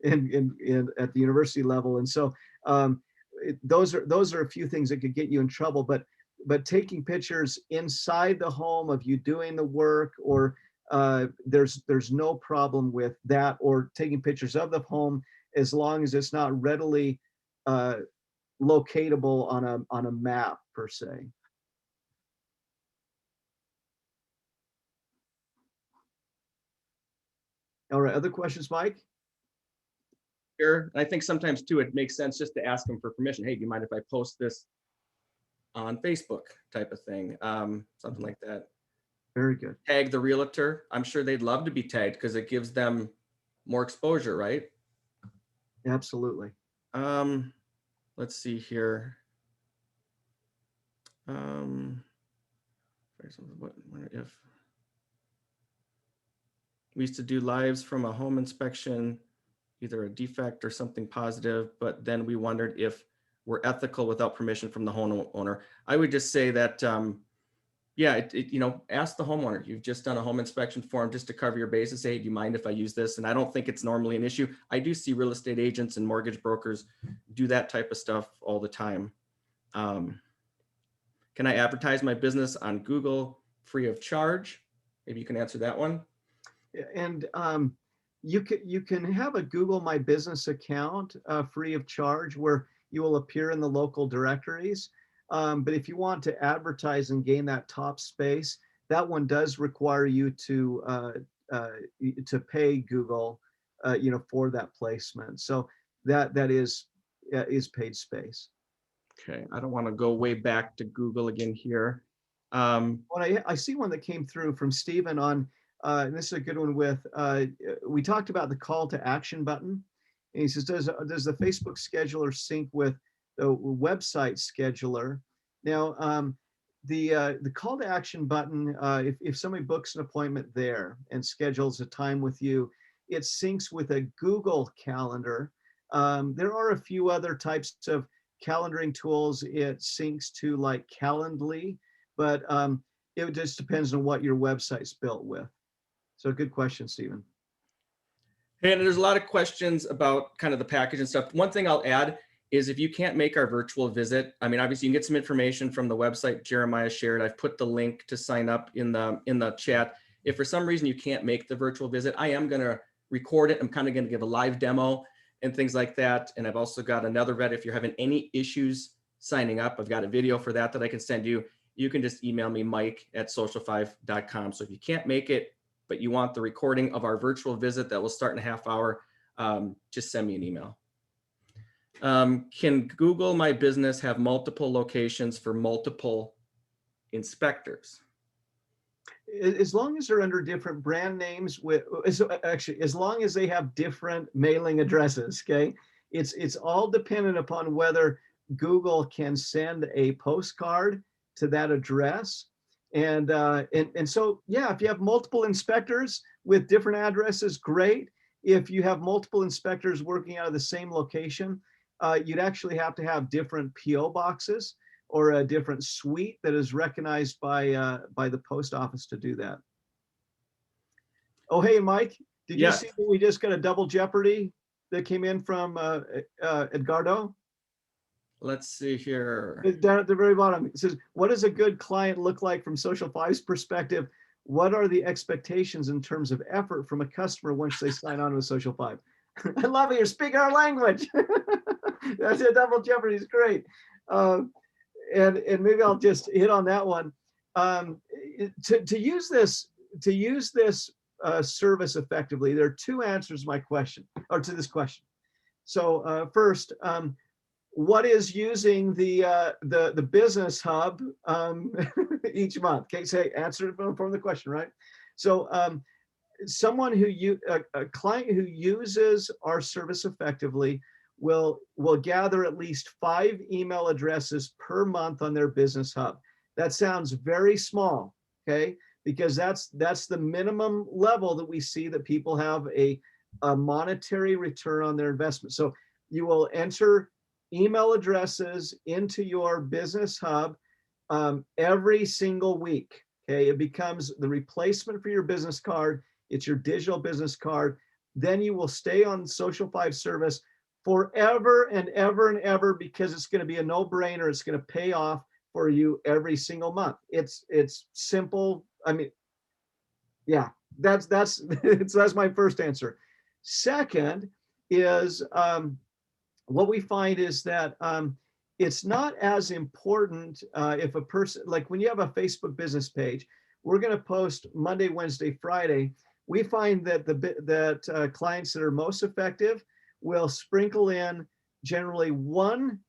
at the university level, and so those are a few things that could get you in trouble. But taking pictures inside the home of you doing the work, or there's no problem with that, or taking pictures of the home as long as it's not readily locatable on a map per se. All right, other questions, Mike? Here, and I think sometimes too, it makes sense just to ask them for permission. Hey, do you mind if I post this on Facebook, type of thing, something like that. Very good. Tag the realtor. I'm sure they'd love to be tagged because it gives them more exposure, right? Absolutely. Let's see here. If we used to do lives from a home inspection, either a defect or something positive, but then we wondered if we're ethical without permission from the homeowner. I would just say that, yeah, ask the homeowner. You've just done a home inspection form just to cover your bases. Say, do you mind if I use this? And I don't think it's normally an issue. I do see real estate agents and mortgage brokers do that type of stuff all the time. Can I advertise my business on Google free of charge? Maybe you can answer that one. And you can have a Google My Business account free of charge, where you will appear in the local directories. But if you want to advertise and gain that top space, that one does require you to pay Google, for that placement. So that is paid space. Okay, I don't want to go way back to Google again here. Well, I see one that came through from Stephen on, and this is a good one with, we talked about the call to action button. And he says, does the Facebook scheduler sync with the website scheduler? Now, the call to action button, if somebody books an appointment there and schedules a time with you, it syncs with a Google Calendar. There are a few other types of calendaring tools it syncs to, like Calendly, but it just depends on what your website's built with. So good question, Stephen. Hey, and there's a lot of questions about kind of the package and stuff. One thing I'll add is if you can't make our virtual visit, I mean, obviously you can get some information from the website Jeremiah shared. I've put the link to sign up in the chat. If for some reason you can't make the virtual visit, I am going to record it. I'm kind of going to give a live demo and things like that. And I've also got another vet. If you're having any issues signing up, I've got a video for that I can send you. You can just email me, mike@social5.com. So if you can't make it, but you want the recording of our virtual visit that will start in a half hour, just send me an email. Can Google My Business have multiple locations for multiple inspectors? As long as they're under different brand names, actually, as long as they have different mailing addresses, okay? It's all dependent upon whether Google can send a postcard to that address. And so, yeah, if you have multiple inspectors with different addresses, great. If you have multiple inspectors working out of the same location, you'd actually have to have different PO boxes or a different suite that is recognized by the post office to do that. Oh, hey, Mike, did you see that we just got a double Jeopardy that came in from Edgardo? Let's see here. Down at the very bottom, it says, what does a good client look like from Social 5's perspective what are the expectations in terms of effort from a customer once they sign on with Social 5? I love it. You're speaking our language. That's a double jeopardy. It's great. And maybe I'll just hit on that one. To use this service effectively, there are two answers to my question, or to this question. So first, what is using the business hub each month? Okay, say answer from the question, right? So a client who uses our service effectively will gather at least 5 email addresses per month on their business hub. That sounds very small, okay? Because that's the minimum level that we see that people have a monetary return on their investment. So you will enter email addresses into your business hub every single week, okay? It becomes the replacement for your business card. It's your digital business card. Then you will stay on Social 5 service forever and ever and ever, because it's going to be a no-brainer. It's going to pay off for you every single month. It's simple. I mean, yeah, that's my first answer. Second is what we find is that it's not as important if a person, like when you have a Facebook business page, we're going to post Monday, Wednesday, Friday. We find that clients that are most effective will sprinkle in generally one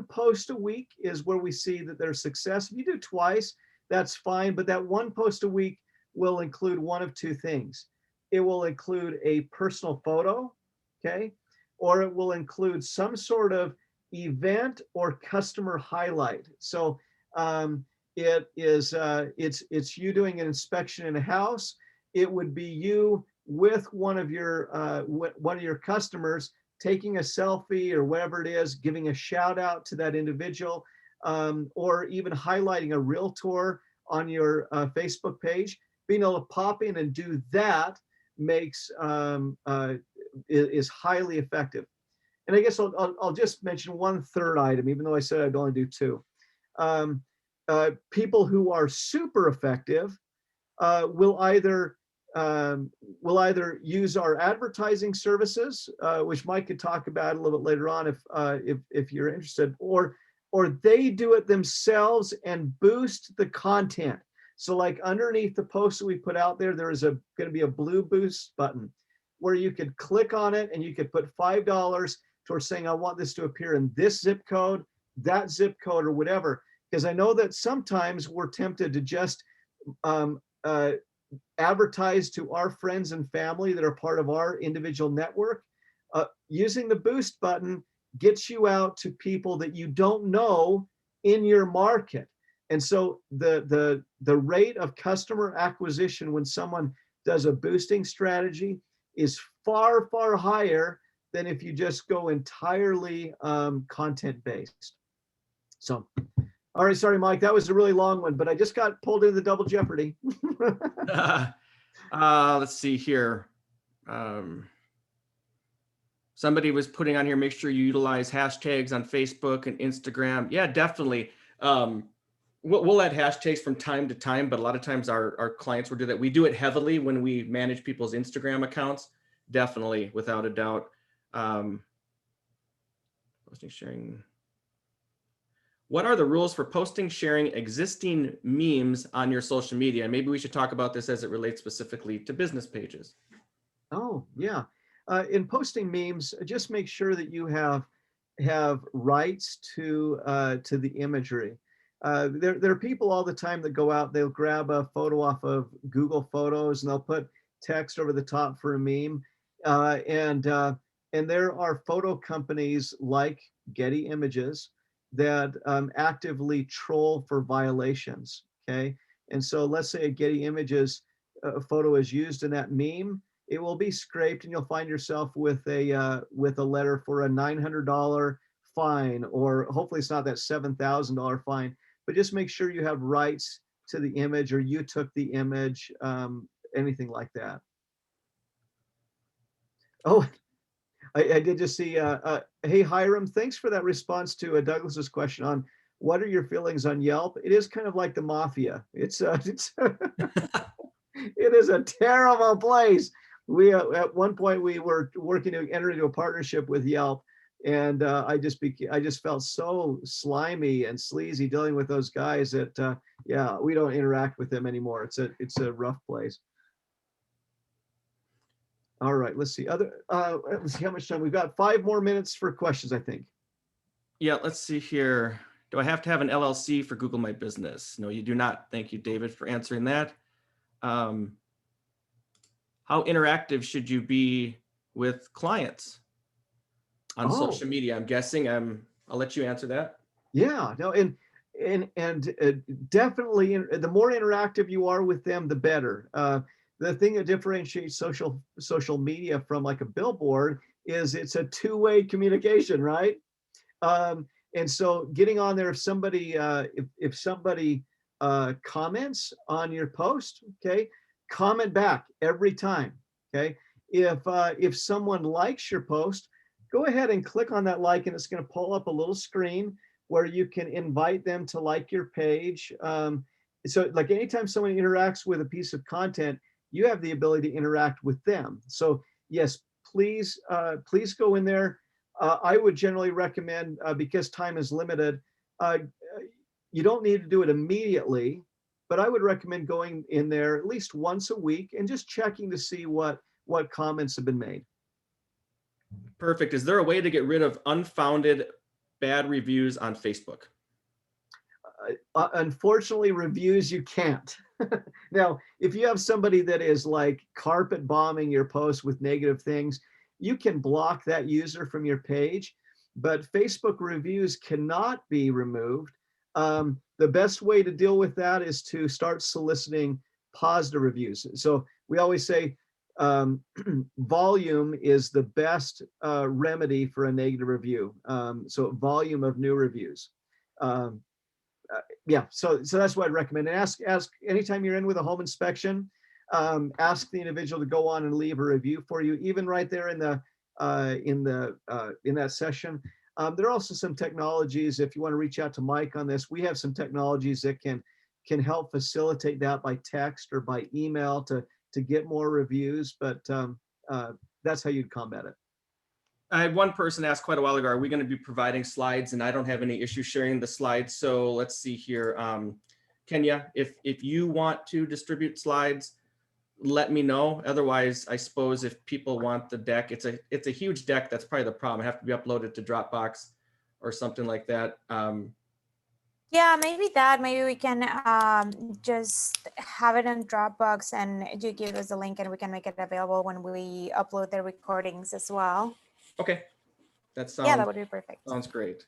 post a week is where we see that there's success. If you do twice, that's fine, but that one post a week will include one of two things. It will include a personal photo, okay? Or it will include some sort of event or customer highlight. So it's you doing an inspection in a house. It would be you with one of your customers taking a selfie or whatever it is, giving a shout out to that individual, or even highlighting a realtor on your Facebook page. Being able to pop in and do that is highly effective. And I guess I'll just mention one third item, even though I said I'd only do two. People who are super effective will either use our advertising services, which Mike could talk about a little bit later on if you're interested, or they do it themselves and boost the content. So like underneath the post that we put out there, there is going to be a blue boost button where you could click on it and you could put $5 towards saying, I want this to appear in this zip code, that zip code, or whatever. Because I know that sometimes we're tempted to just advertise to our friends and family that are part of our individual network. Using the boost button gets you out to people that you don't know in your market. And so the rate of customer acquisition when someone does a boosting strategy is far, far higher than if you just go entirely content-based. So, all right, sorry, Mike, that was a really long one, but I just got pulled into the double jeopardy. Let's see here. Somebody was putting on here, make sure you utilize hashtags on Facebook and Instagram. Yeah, definitely. We'll add hashtags from time to time, but a lot of times our clients will do that. We do it heavily when we manage people's Instagram accounts. Definitely, without a doubt. Posting, sharing. What are the rules for posting, sharing existing memes on your social media? Maybe we should talk about this as it relates specifically to business pages. Oh, yeah. In posting memes, just make sure that you have rights to the imagery. There are people all the time that go out, they'll grab a photo off of Google Photos and they'll put text over the top for a meme. And there are photo companies like Getty Images that actively troll for violations, okay? And so let's say a Getty Images photo is used in that meme, it will be scraped and you'll find yourself with a letter for a $900 fine, or hopefully it's not that $7,000 fine, but just make sure you have rights to the image or you took the image, anything like that. Oh, I did just see, hey, Hiram, thanks for that response to Douglas's question on what are your feelings on Yelp. It is kind of like the mafia. It's It is a terrible place. We at one point we were working to enter into a partnership with Yelp, and I just felt so slimy and sleazy dealing with those guys that yeah, we don't interact with them anymore. It's a rough place. All right, let's see. Let's see how much time we've got. 5 more minutes for questions, I think. Yeah, let's see here. Do I have to have an LLC for Google My Business? No, you do not. Thank you, David, for answering that. How interactive should you be with clients on Oh. social media? I'm guessing. I'll let you answer that. Yeah, no, and definitely the more interactive you are with them, the better. The thing that differentiates social media from like a billboard is it's a two-way communication, right? And so getting on there, if somebody comments on your post, okay, comment back every time. Okay, if someone likes your post, go ahead and click on that like, and it's going to pull up a little screen where you can invite them to like your page. So like anytime someone interacts with a piece of content, you have the ability to interact with them. So yes, please go in there. I would generally recommend, because time is limited, you don't need to do it immediately, but I would recommend going in there at least once a week and just checking to see what comments have been made. Perfect. Is there a way to get rid of unfounded bad reviews on Facebook? Unfortunately, reviews you can't. Now, if you have somebody that is like carpet bombing your post with negative things, you can block that user from your page, but Facebook reviews cannot be removed. The best way to deal with that is to start soliciting positive reviews. So we always say volume is the best remedy for a negative review. So volume of new reviews. Yeah, so that's what I'd recommend. And ask anytime you're in with a home inspection, ask the individual to go on and leave a review for you, even right there in that session. There are also some technologies. If you want to reach out to Mike on this, we have some technologies that can help facilitate that by text or by email to get more reviews. But that's how you'd combat it. I had one person ask quite a while ago, are we going to be providing slides? And I don't have any issue sharing the slides. So let's see here. Kenya, if you want to distribute slides, let me know. Otherwise, I suppose if people want the deck, it's a huge deck. That's probably the problem. I have to be uploaded to Dropbox or something like that. Yeah, maybe we can just have it in Dropbox, and you give us the link and we can make it available when we upload the recordings as well. Okay. That would be perfect. Sounds great.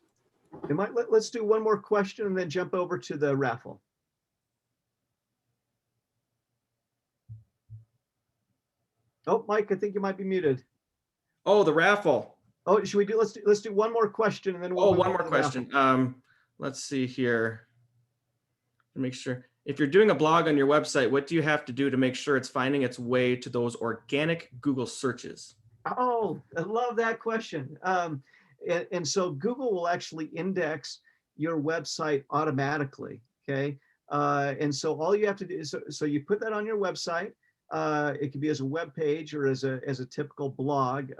Let's do one more question and then jump over to the raffle. Oh, Mike, I think you might be muted. Oh, the raffle. Oh, should we do? Let's do one more question and then we'll. Oh, one more question. Let's see here. Make sure. If you're doing a blog on your website, what do you have to do to make sure it's finding its way to those organic Google searches? Oh, I love that question. And so Google will actually index your website automatically. Okay. And so all you have to do is, so you put that on your website. It could be as a web page or as a typical blog.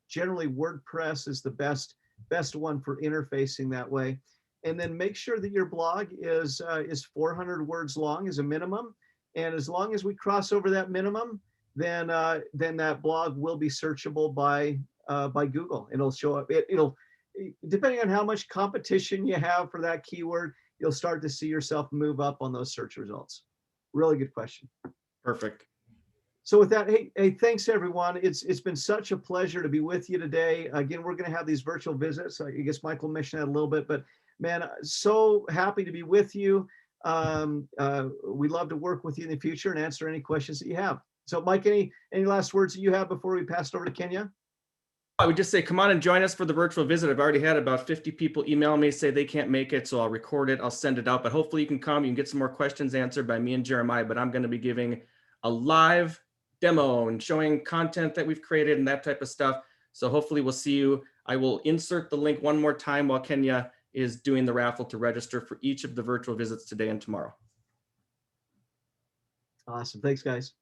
Generally, WordPress is the best one for interfacing that way. And then make sure that your blog is 400 words long as a minimum. And as long as we cross over that minimum, then that blog will be searchable by Google. It'll show up. It'll, depending on how much competition you have for that keyword, you'll start to see yourself move up on those search results. Really good question. Perfect. So with that, hey, thanks everyone. It's been such a pleasure to be with you today. Again, we're going to have these virtual visits. I guess Michael mentioned that a little bit, but man, so happy to be with you. We'd love to work with you in the future and answer any questions that you have. So Mike, any last words that you have before we pass it over to Kenya? I would just say, come on and join us for the virtual visit. I've already had about 50 people email me, say they can't make it, so I'll record it, I'll send it out, but hopefully you can come, you can get some more questions answered by me and Jeremiah, but I'm going to be giving a live demo and showing content that we've created and that type of stuff. So hopefully we'll see you. I will insert the link one more time while Kenya is doing the raffle to register for each of the virtual visits today and tomorrow. Awesome. Thanks, guys.